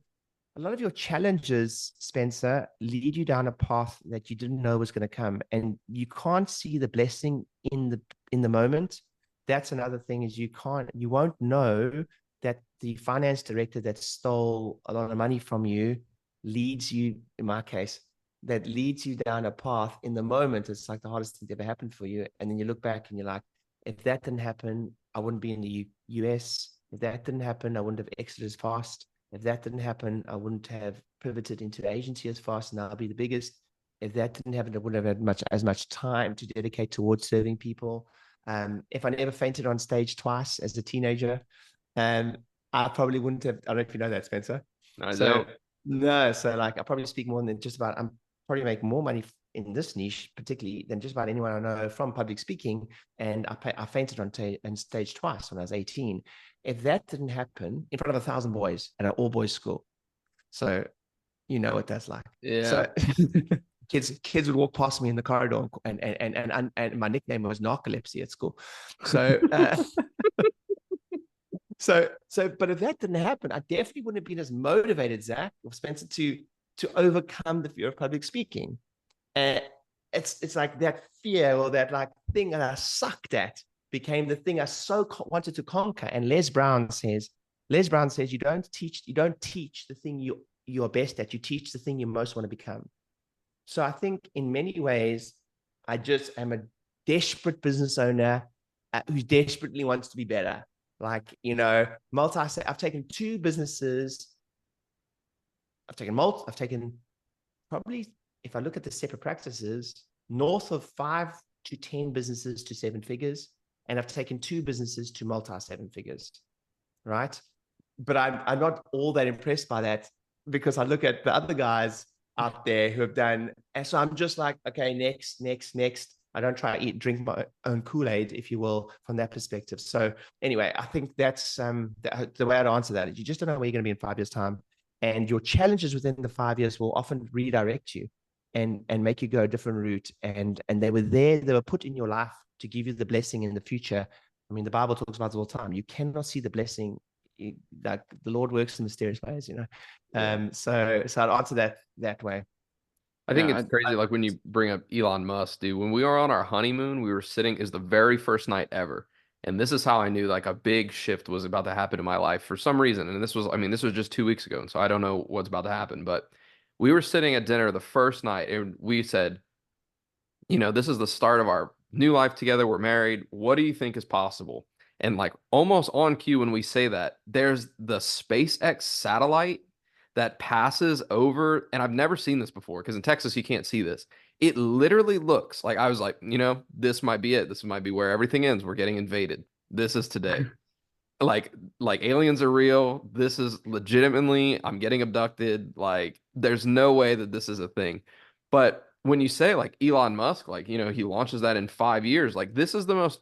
[SPEAKER 3] a lot of your challenges, Spencer, lead you down a path that you didn't know was going to come, and you can't see the blessing in the moment. That's another thing, is you won't know that the finance director that stole a lot of money from you leads you, in my case, that leads you down a path in the moment. It's like the hardest thing that ever happened for you, and then you look back and you're like, if that didn't happen, I wouldn't be in the US. If that didn't happen, I wouldn't have exited as fast. If that didn't happen, I wouldn't have pivoted into the agency as fast, and I'll be the biggest. If that didn't happen, I wouldn't have had as much time to dedicate towards serving people. If I never fainted on stage twice as a teenager, um, I probably wouldn't have. I don't know if you know that, Spencer.
[SPEAKER 1] I
[SPEAKER 3] So
[SPEAKER 1] don't.
[SPEAKER 3] no, so like I probably speak more than just about. I'm probably make more money in this niche, particularly, than just about anyone I know from public speaking. And I fainted on stage twice when I was 18. If that didn't happen in front of 1,000 boys at an all boys school, so you know what that's like.
[SPEAKER 1] Yeah.
[SPEAKER 3] So kids would walk past me in the corridor, and my nickname was narcolepsy at school. So but if that didn't happen, I definitely wouldn't have been as motivated, Zach or Spencer, to overcome the fear of public speaking. And it's like that fear, or that like thing that I sucked at, became the thing I so wanted to conquer. And Les Brown says, you don't teach the thing you're best at. You teach the thing you most want to become. So I think in many ways, I just am a desperate business owner who desperately wants to be better. Like, I've taken two businesses. I've taken probably, if I look at the separate practices, north of 5 to 10 businesses to 7 figures. And I've taken two businesses to multi 7 figures. Right. But I'm not all that impressed by that, because I look at the other guys out there who have done. And so I'm just like, okay, next. I don't try to drink my own Kool-Aid, if you will, from that perspective. So anyway, I think that's the way I'd answer that. You just don't know where you're going to be in 5 years' time. And your challenges within the 5 years will often redirect you and make you go a different route. And they were put in your life to give you the blessing in the future. I mean, the Bible talks about it all the time. You cannot see the blessing, like the Lord works in mysterious ways.
[SPEAKER 1] Yeah.
[SPEAKER 3] So I'd answer that way.
[SPEAKER 1] I think
[SPEAKER 2] Yeah,
[SPEAKER 1] it's crazy, like when you bring up Elon Musk, dude. When we were on our honeymoon, we were sitting, is the very first night ever. And this is how I knew like a big shift was about to happen in my life for some reason. And this was just 2 weeks ago. And so I don't know what's about to happen. But we were sitting at dinner the first night and we said, this is the start of our new life together. We're married. What do you think is possible? And like almost on cue when we say that, there's the SpaceX satellite that passes over, and I've never seen this before because in Texas you can't see this. It literally looks like, I was like, this might be it. This might be where everything ends. We're getting invaded. This is today. Like aliens are real. This is legitimately, I'm getting abducted. Like there's no way that this is a thing. But when you say like Elon Musk, like, he launches that in 5 years, like this is the most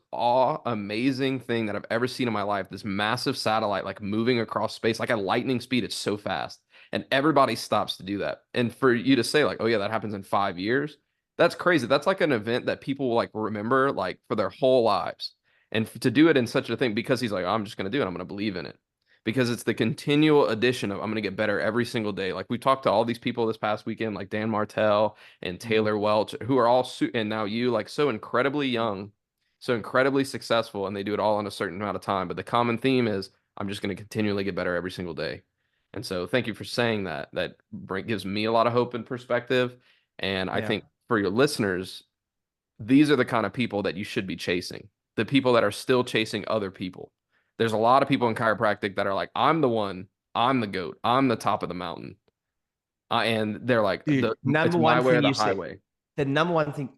[SPEAKER 1] amazing thing that I've ever seen in my life. This massive satellite, like moving across space, like at lightning speed. It's so fast. And everybody stops to do that. And for you to say like, oh yeah, that happens in 5 years, that's crazy. That's like an event that people will like remember like for their whole lives. And to do it in such a thing, because he's like, I'm just going to do it. I'm going to believe in it. Because it's the continual addition of I'm going to get better every single day. Like we talked to all these people this past weekend, like Dan Martell and Taylor Welch, who are all, and now you, like so incredibly young, so incredibly successful, and they do it all in a certain amount of time. But the common theme is I'm just going to continually get better every single day. And so thank you for saying that. That gives me a lot of hope and perspective. And I think for your listeners, these are the kind of people that you should be chasing. The people that are still chasing other people. There's a lot of people in chiropractic that are like, I'm the one, I'm the goat, I'm the top of the mountain. And they're like,
[SPEAKER 3] Dude,
[SPEAKER 1] it's my way or the highway.
[SPEAKER 3] The number one thing,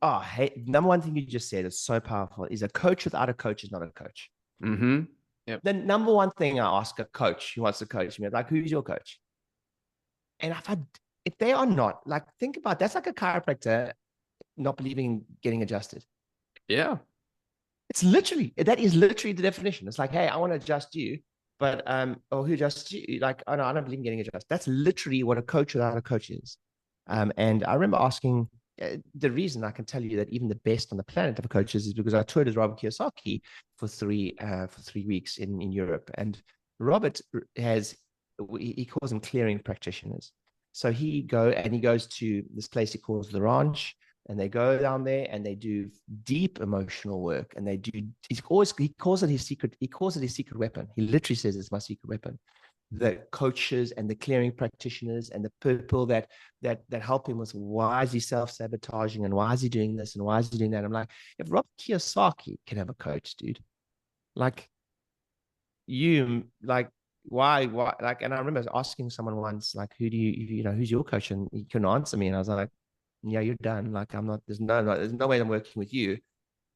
[SPEAKER 3] number one thing you just said is so powerful, is a coach without a coach is not a coach.
[SPEAKER 1] Mm-hmm.
[SPEAKER 2] Yep.
[SPEAKER 3] The number one thing I ask a coach who wants to coach me, like, who's your coach? And if they are not, like, think about, that's like a chiropractor not believing in getting adjusted.
[SPEAKER 1] Yeah.
[SPEAKER 3] That is literally the definition. It's like, hey, I want to adjust you, but or who adjusts you? Like, oh no, I don't believe in getting adjusted. That's literally what a coach without a coach is. And I remember asking, the reason I can tell you that even the best on the planet of coaches is because I toured with Robert Kiyosaki for 3 weeks in Europe, and Robert he calls them clearing practitioners. So he goes to this place he calls the ranch, and they go down there and they do deep emotional work, and he calls it his secret weapon. He literally says it's my secret weapon. The coaches and the clearing practitioners and the people that help him with, why is he self-sabotaging and why is he doing this and why is he doing that? I'm like, if Robert Kiyosaki can have a coach, dude, like why like, and I remember asking someone once, like, who's your coach? And he couldn't answer me, and I was like, yeah, you're done. Like, there's no way I'm working with you.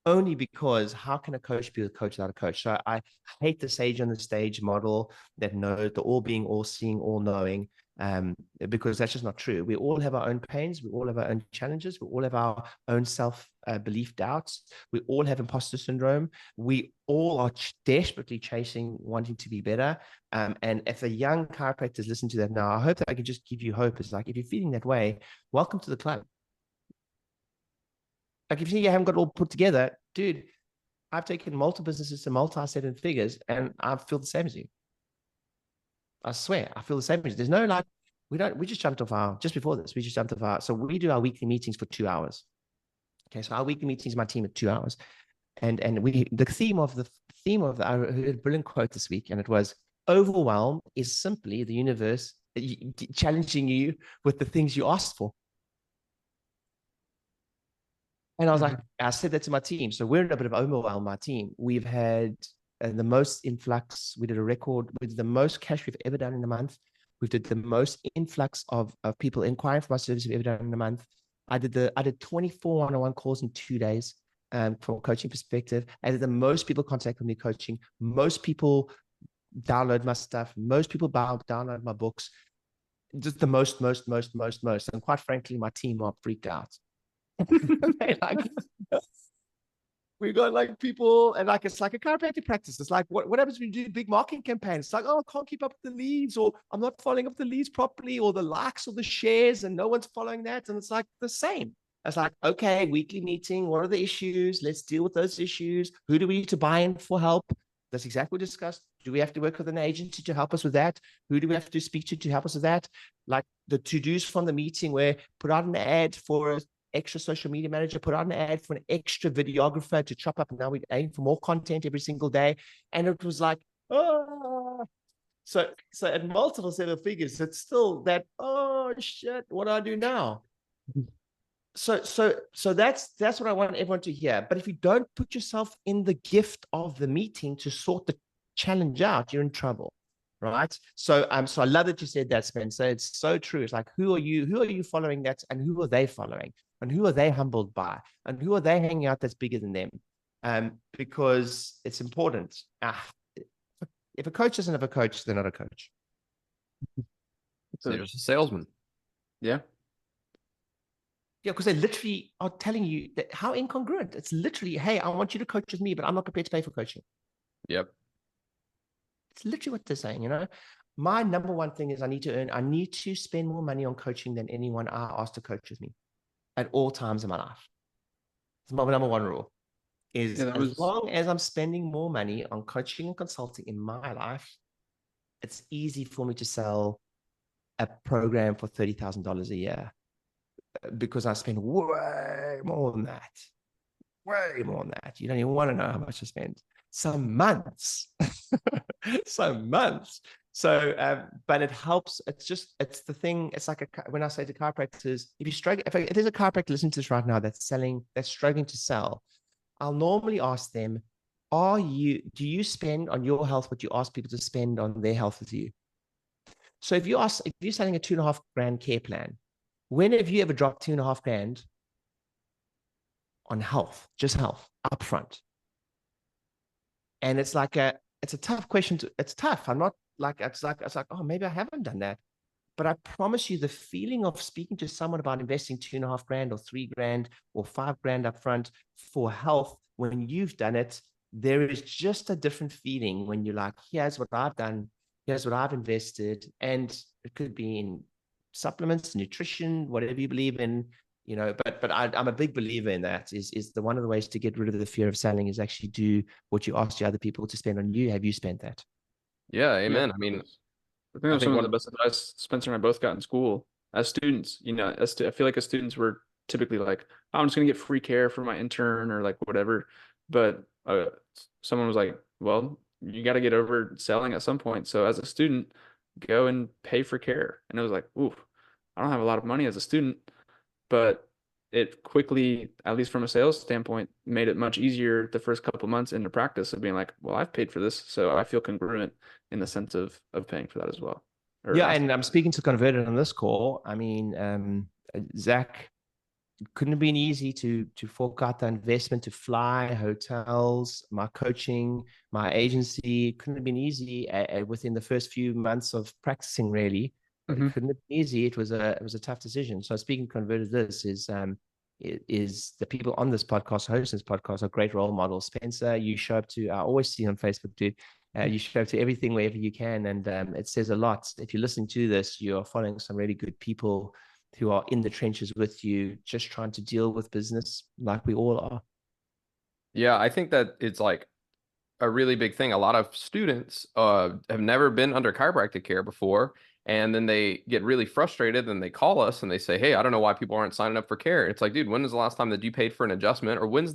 [SPEAKER 3] Only because how can a coach be a coach without a coach? So I hate the sage on the stage model that knows the all being, all seeing, all knowing, because that's just not true. We all have our own pains. We all have our own challenges. We all have our own self-belief doubts. We all have imposter syndrome. We all are desperately chasing, wanting to be better. And if the young chiropractors listen to that now, I hope that I can just give you hope. It's like, if you're feeling that way, welcome to the club. Like, if you think you haven't got it all put together, dude, I've taken multiple businesses to multi-seven figures, and I feel the same as you. I swear, I feel the same as you. There's no, like, we just jumped off just before this, we just jumped off so we do our weekly meetings for 2 hours. Okay, so our weekly meetings, my team at 2 hours. And the theme of I heard a brilliant quote this week, and it was, overwhelm is simply the universe challenging you with the things you asked for. And I was like, I said that to my team. So we're in a bit of overwhelm, my team. We've had the most influx. We did the most cash we've ever done in a month. We did the most influx of people inquiring for our service we've ever done in a month. I did 24 one-on-one calls in 2 days from a coaching perspective. I did the most people contact with me coaching. Most people download my stuff. Most people download my books. Just the most. And quite frankly, my team are freaked out. Like, we got like people, and like, it's like a chiropractic practice. It's like, what happens when you do big marketing campaigns? It's like, oh, I can't keep up with the leads, or I'm not following up the leads properly, or the likes or the shares, and no one's following that. And it's like the same. It's like, okay, weekly meeting. What are the issues? Let's deal with those issues. Who do we need to buy in for help? That's exactly what we discussed. Do we have to work with an agency to help us with that? Who do we have to speak to help us with that? Like the to-dos from the meeting, where put out an ad for a extra social media manager, put out an ad for an extra videographer to chop up. And now we aim for more content every single day. And it was like, oh, so at multiple seven figures, it's still that, oh shit, what do I do now? So that's what I want everyone to hear. But if you don't put yourself in the gift of the meeting to sort the challenge out, you're in trouble. Right. So I love that you said that, Spencer. It's so true. It's like, who are you following that, and who are they following, and who are they humbled by, and who are they hanging out that's bigger than them? Because it's important. If a coach doesn't have a coach, they're not a coach.
[SPEAKER 1] So they're just a salesman.
[SPEAKER 2] Yeah.
[SPEAKER 3] Yeah, because they literally are telling you that how incongruent. It's literally, hey, I want you to coach with me, but I'm not prepared to pay for coaching.
[SPEAKER 1] Yep.
[SPEAKER 3] It's literally what they're saying, My number one thing is I need to spend more money on coaching than anyone I asked to coach with me at all times in my life. It's my number one rule. is
[SPEAKER 2] Yeah, that
[SPEAKER 3] as
[SPEAKER 2] was
[SPEAKER 3] long as I'm spending more money on coaching and consulting in my life, it's easy for me to sell a program for $30,000 a year because I spend way more than that. Way more than that. You don't even want to know how much I spend. Some months. Some months. So, but it helps. It's the thing. It's like when I say to chiropractors, if you struggle, if there's a chiropractor listening to this right now that's struggling to sell, I'll normally ask them, do you spend on your health what you ask people to spend on their health with you? So if you're selling a $2.5 grand care plan, when have you ever dropped $2.5 grand on health, just health upfront? And it's a tough question it's tough. I'm not like, it's like, oh, maybe I haven't done that. But I promise you, the feeling of speaking to someone about investing $2.5 grand or $3 grand or $5 grand upfront for health, when you've done it, there is just a different feeling when you're like, here's what I've done, here's what I've invested. And it could be in supplements, nutrition, whatever you believe in, but I'm a big believer in that is one of the ways to get rid of the fear of selling is actually do what you ask the other people to spend on you. Have you spent that?
[SPEAKER 1] Yeah,
[SPEAKER 2] yeah.
[SPEAKER 1] amen. I mean,
[SPEAKER 2] I think that
[SPEAKER 1] I
[SPEAKER 2] was
[SPEAKER 1] think
[SPEAKER 2] some of
[SPEAKER 1] one
[SPEAKER 2] the best advice Spencer and I both got in school as students. I feel like as students we're typically like, oh, I'm just gonna get free care for my intern or like whatever. But someone was like, well, you got to get over selling at some point. So as a student, go and pay for care. And it was like, ooh, I don't have a lot of money as a student, but it quickly, at least from a sales standpoint, made it much easier the first couple months into practice of being like, well, I've paid for this, so I feel congruent in the sense of paying for that as well. Or
[SPEAKER 3] Yeah,
[SPEAKER 2] asking.
[SPEAKER 3] and I'm speaking to converted on this call. I mean, Zach, couldn't have been easy to fork out the investment to fly, hotels, my coaching, my agency. Couldn't have been easy within the first few months of practicing. Really, it
[SPEAKER 2] Mhm.
[SPEAKER 3] couldn't have been easy. It was a tough decision. So speaking converted, this is the people on this podcast, hosting this podcast, are great role models. Spencer, you show up to. I always see on Facebook, dude. You show up to everything wherever you can, and it says a lot. If you're listening to this, you're following some really good people who are in the trenches with you, just trying to deal with business like we all are.
[SPEAKER 1] yeah, I think that it's like a really big thing. A lot of students have never been under chiropractic care before, and then they get really frustrated and they call us and they say, "Hey, I don't know why people aren't signing up for care." It's like, dude, when is the last time that you paid for an adjustment, or when is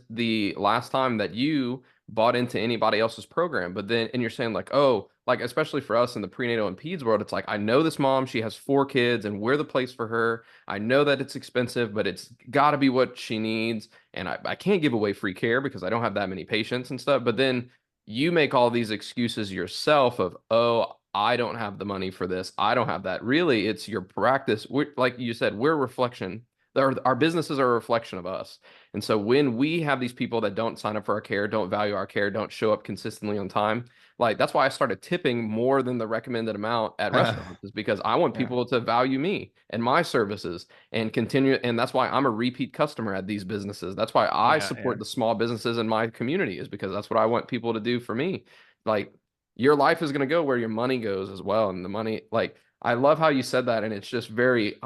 [SPEAKER 1] the last time that you bought into anybody else's program? But then, and you're saying like, oh, like especially for us in the prenatal and peds world, it's like I know this mom, she has 4 kids, and we're the place for her. I know that it's expensive, but it's got to be what she needs, and I can't give away free care because I don't have that many patients and stuff. But then you make all these excuses yourself of, oh, I don't have the money for this. I don't have that. Really, it's your practice. Like you said, we're a reflection. Our businesses are a reflection of us. And so when we have these people that don't sign up for our care, don't value our care, don't show up consistently on time, like that's why I started tipping more than the recommended amount at restaurants, is because I want
[SPEAKER 3] Yeah.
[SPEAKER 1] people to value me and my services and continue. And that's why I'm a repeat customer at these businesses. That's why I
[SPEAKER 3] Yeah, yeah.
[SPEAKER 1] support the small businesses in my community, is because that's what I want people to do for me. Like your life is going to go where your money goes as well. And the money, like, I love how you said that. And it's just very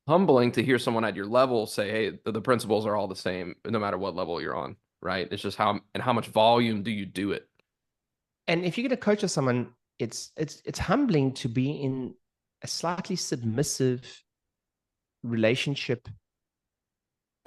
[SPEAKER 1] humbling to hear someone at your level say, hey, the principles are all the same, no matter what level you're on, right? It's just how much volume do you do it?
[SPEAKER 3] And if you get a coach with someone, it's humbling to be in a slightly submissive relationship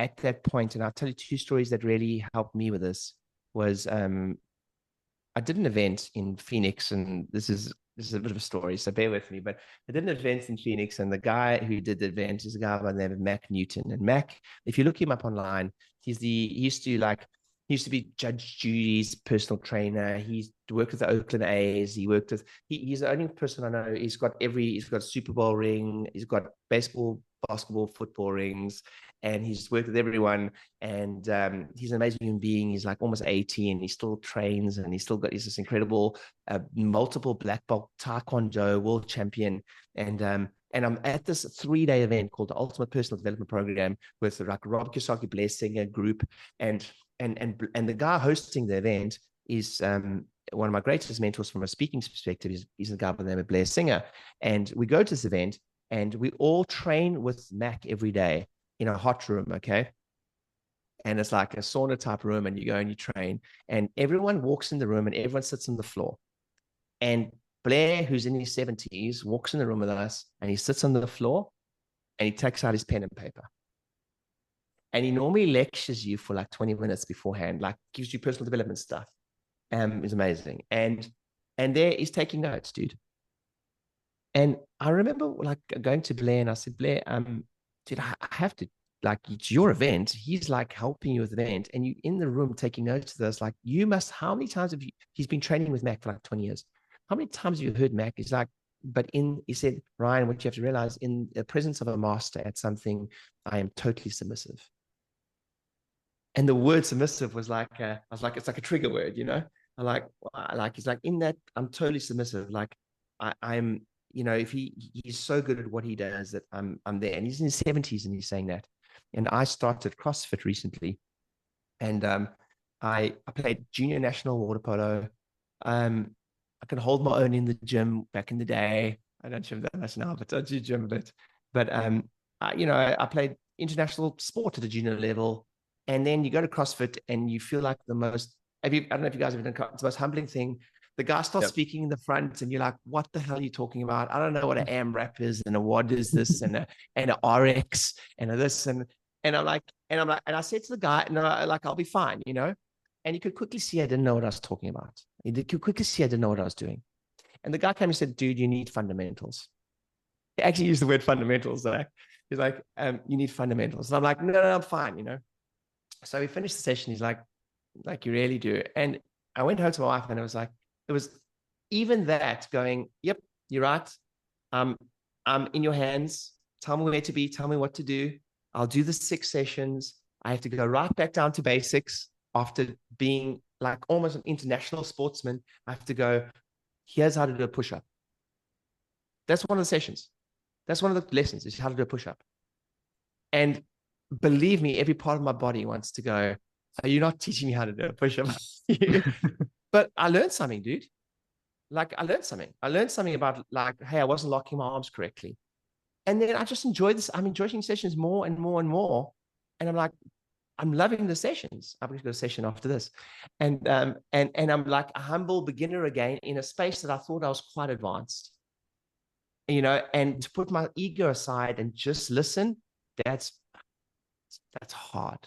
[SPEAKER 3] at that point. And I'll tell you 2 stories that really helped me with this. Was I did an event in Phoenix, and this is a bit of a story, so bear with me. But I did an event in Phoenix, and the guy who did the event is a guy by the name of Mac Newton. And Mac, if you look him up online, he used to be Judge Judy's personal trainer. He's worked with the Oakland A's. He's the only person I know. He's got a Super Bowl ring. He's got baseball, basketball, football rings, and he's worked with everyone. And he's an amazing human being. He's like almost 80, and he still trains, and he's this incredible multiple black belt taekwondo world champion. And I'm at this 3-day event called the Ultimate Personal Development Program with like Rob Kiyosaki, Blair Singer group, and the guy hosting the event is one of my greatest mentors from a speaking perspective. He's a guy by the name of Blair Singer, and we go to this event and we all train with Mac every day in a hot room. Okay. and it's like a sauna type room, and you go and you train, and everyone walks in the room and everyone sits on the floor. And Blair, who's in his 70s, walks in the room with us, and he sits on the floor and he takes out his pen and paper. And he normally lectures you for like 20 minutes beforehand, like gives you personal development stuff. It's amazing. And there he's taking notes, dude. And I remember like going to Blair, and I said, Blair, dude, I have to, like, it's your event. He's like helping you with the event, and you in the room taking notes of this. Like, you must, how many times have you, he's been training with Mac for like 20 years. How many times have you heard Mac? He's like, but he said, Ryan, what you have to realize, in the presence of a master at something, I am totally submissive. And the word submissive was like, I was like, it's like a trigger word, you know? I'm like, he's like, in that, I'm totally submissive. Like, I'm, you know, if he's so good at what he does that I'm there. And he's in his 70s and he's saying that. And I started CrossFit recently, and I played junior national water polo. I can hold my own in the gym back in the day. I don't gym that much now, but I do gym a bit. But you know, I played international sport at a junior level, and then you go to CrossFit and you feel like the most. I don't know if you guys have done CrossFit. It's the most humbling thing. The guy starts speaking in the front, and you're like, "What the hell are you talking about? I don't know what an AMRAP is, and a what is this, and an RX, and a this, and I'm like, and I said to the guy, "No, like I'll be fine," you know. And you could quickly see I didn't know what I was talking about. You could quickly see I didn't know what I was doing. And the guy came and said, "Dude, you need fundamentals." He actually used the word fundamentals. He's like, "You need fundamentals." And I'm like, "No, I'm fine," you know. So we finished the session. He's like, "You really do." And I went home to my wife, and it was even that going, "Yep, you're right. I'm in your hands. Tell me where to be. Tell me what to do. I'll do the 6 sessions. I have to go right back down to basics after being like almost an international sportsman. I have to go, here's how to do a push-up." That's one of the sessions. That's one of the lessons, is how to do a push-up. And believe me, every part of my body wants to go, "Are you not teaching me how to do a push-up?" But I learned something, dude. Like, I learned something. I learned something about, like, hey, I wasn't locking my arms correctly. And then I just enjoyed this. I'm enjoying sessions more and more and more. And I'm like, I'm loving the sessions. I'm going to go to a session after this. And I'm like a humble beginner again in a space that I thought I was quite advanced. You know, and to put my ego aside and just listen, that's hard.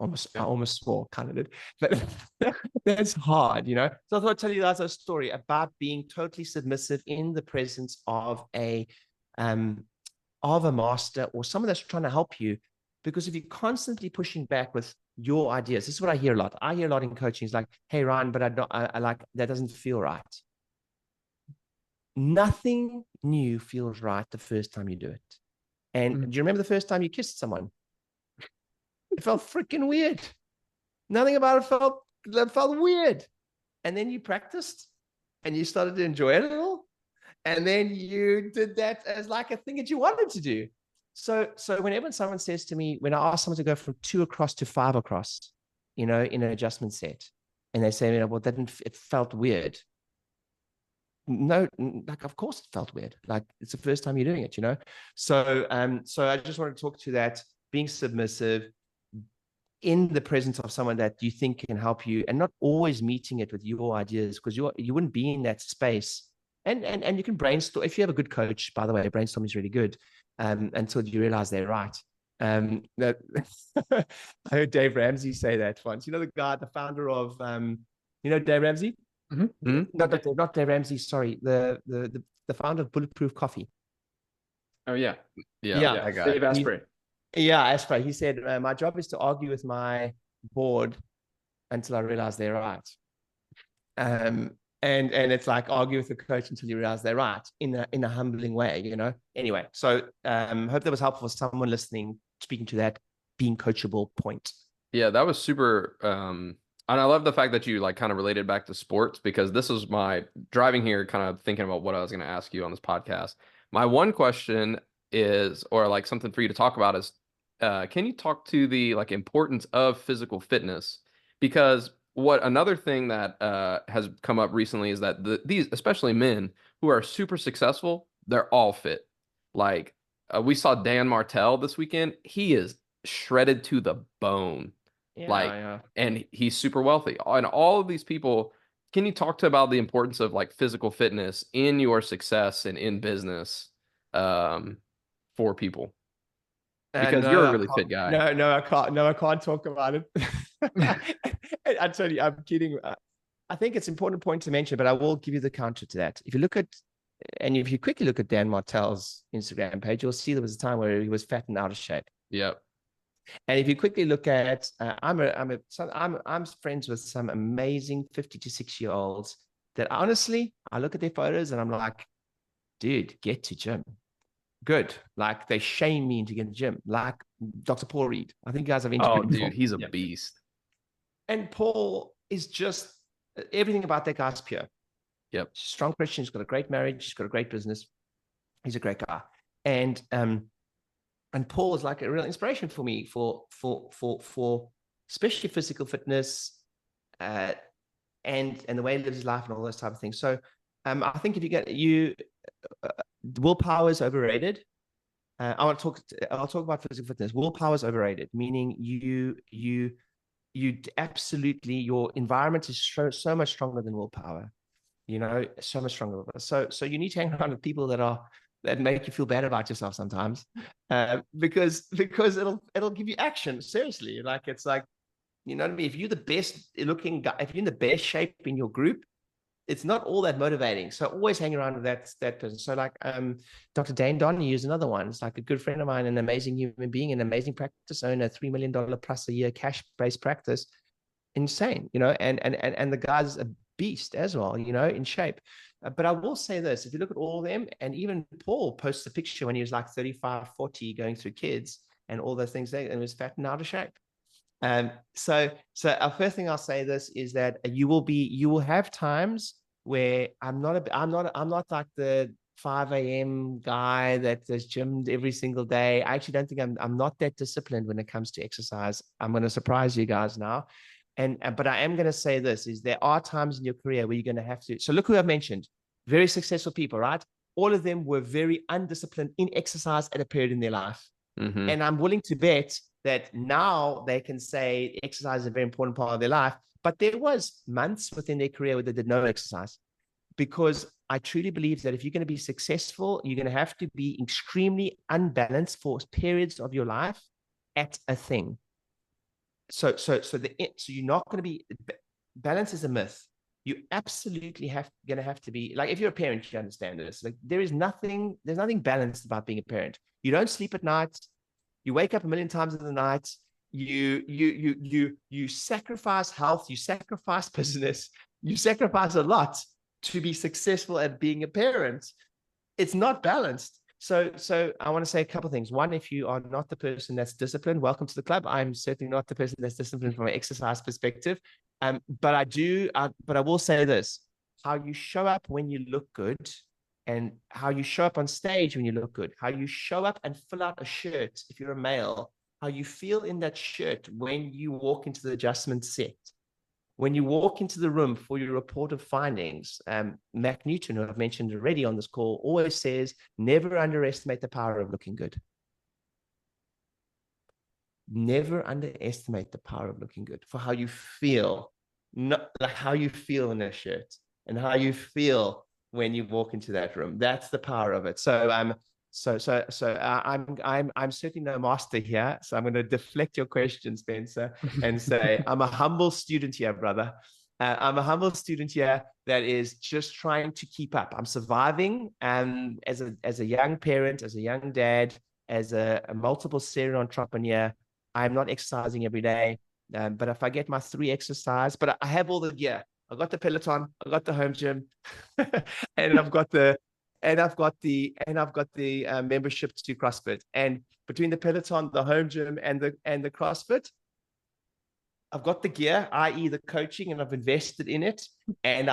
[SPEAKER 3] I almost swore, kind of did, but that's hard, you know. So I thought I'd tell you guys a story about being totally submissive in the presence of a master or someone that's trying to help you. Because if you're constantly pushing back with your ideas, this is what I hear a lot. I hear a lot in coaching. It's like, "Hey, Ryan, but I like, that doesn't feel right." Nothing new feels right the first time you do it. And do you remember the first time you kissed someone? It felt freaking weird. Nothing about it felt weird. And then you practiced and you started to enjoy it a little. And then you did that as like a thing that you wanted to do. So whenever someone says to me, when I ask someone to go from 2 across to 5 across, you know, in an adjustment set, and they say, "Well, it felt weird." No, like, of course it felt weird. Like, it's the first time you're doing it, you know? So I just want to talk to that, being submissive in the presence of someone that you think can help you, and not always meeting it with your ideas, because you wouldn't be in that space. And you can brainstorm. If you have a good coach, by the way, brainstorming is really good, until you realize they're right. That I heard Dave Ramsey say that once. You know, the guy, the founder of, you know, Dave Ramsey? Not Dave Ramsey. Sorry, the founder of Bulletproof Coffee.
[SPEAKER 2] Oh yeah,
[SPEAKER 1] I got
[SPEAKER 2] Dave
[SPEAKER 1] it.
[SPEAKER 2] Asprey.
[SPEAKER 3] Yeah, Asprey. He said, "My job is to argue with my board until I realize they're right." And it's like, argue with the coach until you realize they're right, in a humbling way, you know. Anyway, so hope that was helpful for someone listening, speaking to that being coachable point.
[SPEAKER 1] Yeah, that was super. And I love the fact that you like kind of related back to sports, because this is my driving here, kind of thinking about what I was going to ask you on this podcast. My one question is, or like something for you to talk about is, can you talk to the like importance of physical fitness? Because what another thing that has come up recently is that these, especially men who are super successful, they're all fit. Like we saw Dan Martell this weekend. He is shredded to the bone. Like,
[SPEAKER 2] yeah.
[SPEAKER 1] and he's super wealthy. And all of these people, can you talk to about the importance of like physical fitness in your success and in business for people? Because
[SPEAKER 3] No,
[SPEAKER 1] you're a
[SPEAKER 3] I
[SPEAKER 1] really
[SPEAKER 3] can't.
[SPEAKER 1] fit guy.
[SPEAKER 3] No, I can't. No, I can't talk about it. I tell you, I'm kidding. I think it's an important point to mention, but I will give you the counter to that. If you look at, and if you quickly look at Dan Martell's Instagram page, you'll see there was a time where he was fat and out of shape.
[SPEAKER 1] Yep.
[SPEAKER 3] And if you quickly look at, I'm friends with some amazing 50 to 6-year-olds that honestly, I look at their photos and I'm like, dude, get to gym. Good. Like they shame me into getting to gym. Like Dr. Paul Reed. I think you guys have
[SPEAKER 1] Oh,
[SPEAKER 3] interviewed before.
[SPEAKER 1] dude, he's a
[SPEAKER 2] Yeah.
[SPEAKER 1] beast.
[SPEAKER 3] And Paul is just everything about that guy's pure.
[SPEAKER 1] Yep.
[SPEAKER 3] Strong Christian. He's got a great marriage. He's got a great business. He's a great guy. And Paul is like a real inspiration for me for especially physical fitness, and the way he lives his life and all those type of things. So I think if you get willpower is overrated. I'll talk about physical fitness. Willpower is overrated, meaning you absolutely, your environment is so much stronger than willpower. So much stronger. So you need to hang around with people that make you feel bad about yourself sometimes, because it'll give you action. Seriously, like it's like, you know what I mean. If you're the best looking guy, if you're in the best shape in your group, it's not all that motivating. So always hang around with that person. So like Dr. Dane Donahue is another one. It's like a good friend of mine, an amazing human being, an amazing practice owner, $3 million plus a year cash-based practice. Insane, and the guy's a beast as well, in shape. But I will say this, if you look at all of them, and even Paul posts a picture when he was like 35, 40, going through kids and all those things, and he was fat and out of shape. So our first thing I'll say this is that you will have times where I'm not like the 5 a.m. guy that has gymmed every single day. I actually don't think I'm not that disciplined when it comes to exercise. I'm going to surprise you guys now. But I am going to say this is there are times in your career where you're going to have to. So look who I've mentioned, very successful people, right? All of them were very undisciplined in exercise at a period in their life.
[SPEAKER 1] Mm-hmm.
[SPEAKER 3] And I'm willing to bet that now they can say exercise is a very important part of their life. But there was months within their career where they did no exercise, because I truly believe that if you're going to be successful, you're going to have to be extremely unbalanced for periods of your life at a thing. So you're not going to be, balance is a myth. You absolutely going to have to be, like, if you're a parent, you understand this. Like there's nothing balanced about being a parent. You don't sleep at night. You wake up a million times in the night. You sacrifice health. You sacrifice business. You sacrifice a lot to be successful at being a parent. It's not balanced. So I want to say a couple of things. One, if you are not the person that's disciplined, welcome to the club. I'm certainly not the person that's disciplined from an exercise perspective. But I will say this: how you show up when you look good, and how you show up on stage when you look good, how you show up and fill out a shirt if you're a male, how you feel in that shirt when you walk into the adjustment set, when you walk into the room for your report of findings. Mac Newton, who I've mentioned already on this call, always says, never underestimate the power of looking good. Never underestimate the power of looking good for how you feel, not like how you feel in a shirt and how you feel when you walk into that room. That's the power of it. So I'm certainly no master here. So I'm going to deflect your question, Spencer, and say I'm a humble student here, brother. I'm a humble student here that is just trying to keep up. I'm surviving, as a young parent, as a young dad, as a multiple serial entrepreneur. I'm not exercising every day, but if I get my 3 exercise, but I have all the gear. I've got the Peloton, I've got the home gym, and I've got the membership to CrossFit. And between the Peloton, the home gym, and the CrossFit, I've got the gear, i.e. the coaching, and I've invested in it. And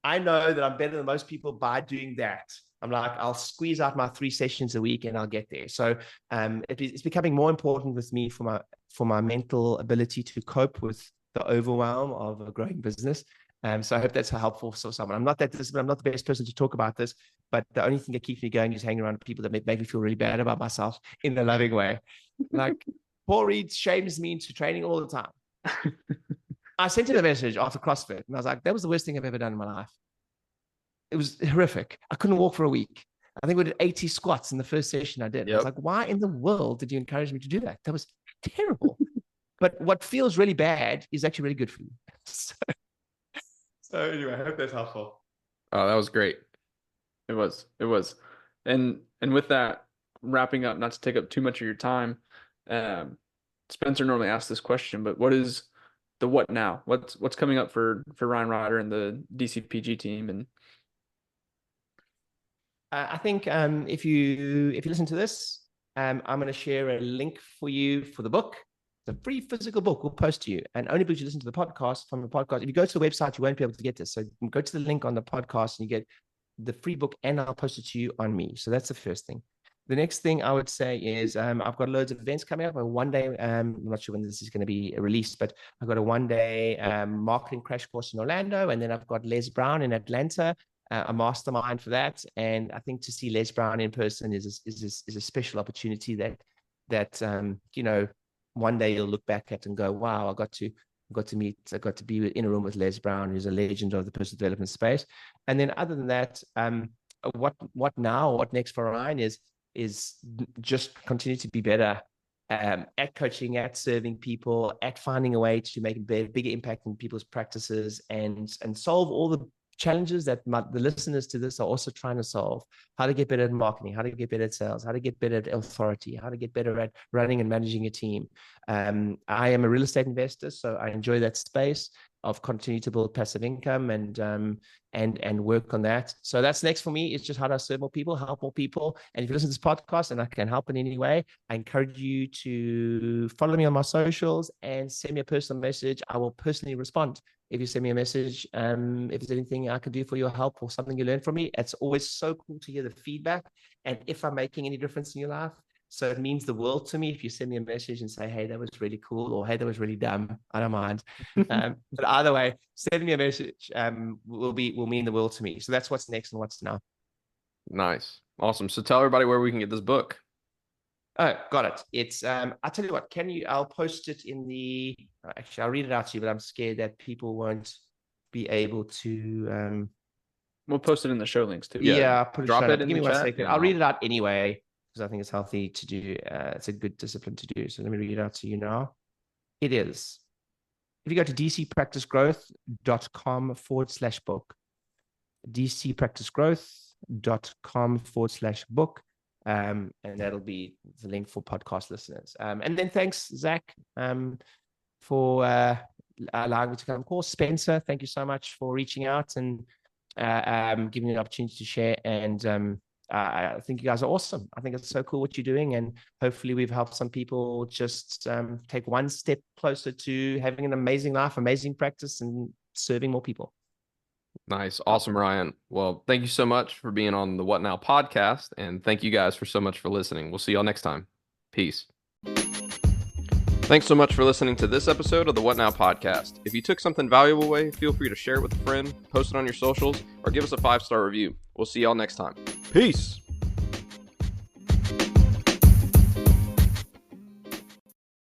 [SPEAKER 3] I know that I'm better than most people by doing that. I'm like, I'll squeeze out my 3 sessions a week and I'll get there. So it's becoming more important with me for my mental ability to cope with the overwhelm of a growing business. So I hope that's helpful for someone. I'm not that disciplined. I'm not the best person to talk about this, but the only thing that keeps me going is hanging around people that make me feel really bad about myself in a loving way. Like Paul Reed shames me into training all the time. I sent him a message after CrossFit, and I was like, that was the worst thing I've ever done in my life. It was horrific. I couldn't walk for a week. I think we did 80 squats in the first session I did. I was like, why in the world did you encourage me to do that? That was terrible. But what feels really bad is actually really good for you. So anyway, I hope that's helpful.
[SPEAKER 1] Oh, that was great.
[SPEAKER 2] It was. And with that, wrapping up, not to take up too much of your time, Spencer normally asks this question, but what is the what now? What's coming up for Ryan Rieder and the DCPG team? And
[SPEAKER 3] I think if you listen to this, I'm going to share a link for you for the book. It's a free physical book we'll post to you, and only because you listen to the podcast from the podcast. If you go to the website, you won't be able to get this. So go to the link on the podcast and you get the free book, and I'll post it to you on me. So that's the first thing. The next thing I would say is I've got loads of events coming up. One day, I'm not sure when this is going to be released, but I've got a one-day marketing crash course in Orlando, and then I've got Les Brown in Atlanta, a mastermind for that. And I think to see Les Brown in person is a special opportunity that one day you'll look back at and go, wow, I got to be in a room with Les Brown, who's a legend of the personal development space. And then other than that, what now, what next for Ryan is just continue to be better at coaching, at serving people, at finding a way to make a bigger impact in people's practices, and solve all the challenges that the listeners to this are also trying to solve. How to get better at marketing, how to get better at sales, how to get better at authority, how to get better at running and managing a team. I am a real estate investor, so I enjoy that space of continue to build passive income and work on that. So that's next for me. It's just how do I serve more people, help more people. And if you listen to this podcast and I can help in any way, I encourage you to follow me on my socials and send me a personal message. I will personally respond. If you send me a message, if there's anything I can do for your help or something you learned from me, it's always so cool to hear the feedback. And if I'm making any difference in your life, so it means the world to me if you send me a message and say, hey, that was really cool, or hey, that was really dumb. I don't mind. But either way, sending me a message will mean the world to me. So that's what's next and what's now.
[SPEAKER 1] Nice. Awesome. So tell everybody where we can get this book.
[SPEAKER 3] Oh, got it. It's I'll tell you what, I'll post it in the actually I'll read it out to you, but I'm scared that people won't be able to
[SPEAKER 2] we'll post it in the show links too.
[SPEAKER 3] Yeah, I'll put
[SPEAKER 1] drop it in
[SPEAKER 3] Give me
[SPEAKER 1] the
[SPEAKER 3] 1
[SPEAKER 1] chat.
[SPEAKER 3] second. I'll read it out anyway, because I think it's healthy to do. It's a good discipline to do. So let me read it out to you now. It is. If you go to dcpracticegrowth.com/book, dcpracticegrowth.com/book, and that'll be the link for podcast listeners. And then thanks, Zach, for allowing me to come on course. Spencer, thank you so much for reaching out and giving me an opportunity to share. And I think you guys are awesome. I think it's so cool what you're doing, and hopefully we've helped some people just take one step closer to having an amazing life, amazing practice, and serving more people.
[SPEAKER 1] Nice. Awesome, Ryan. Well, thank you so much for being on the What Now podcast, and thank you guys for so much for listening. We'll see y'all next time. Peace. Thanks so much for listening to this episode of the What Now podcast. If you took something valuable away, feel free to share it with a friend, post it on your socials, or give us a 5-star review. We'll see y'all next time. Peace.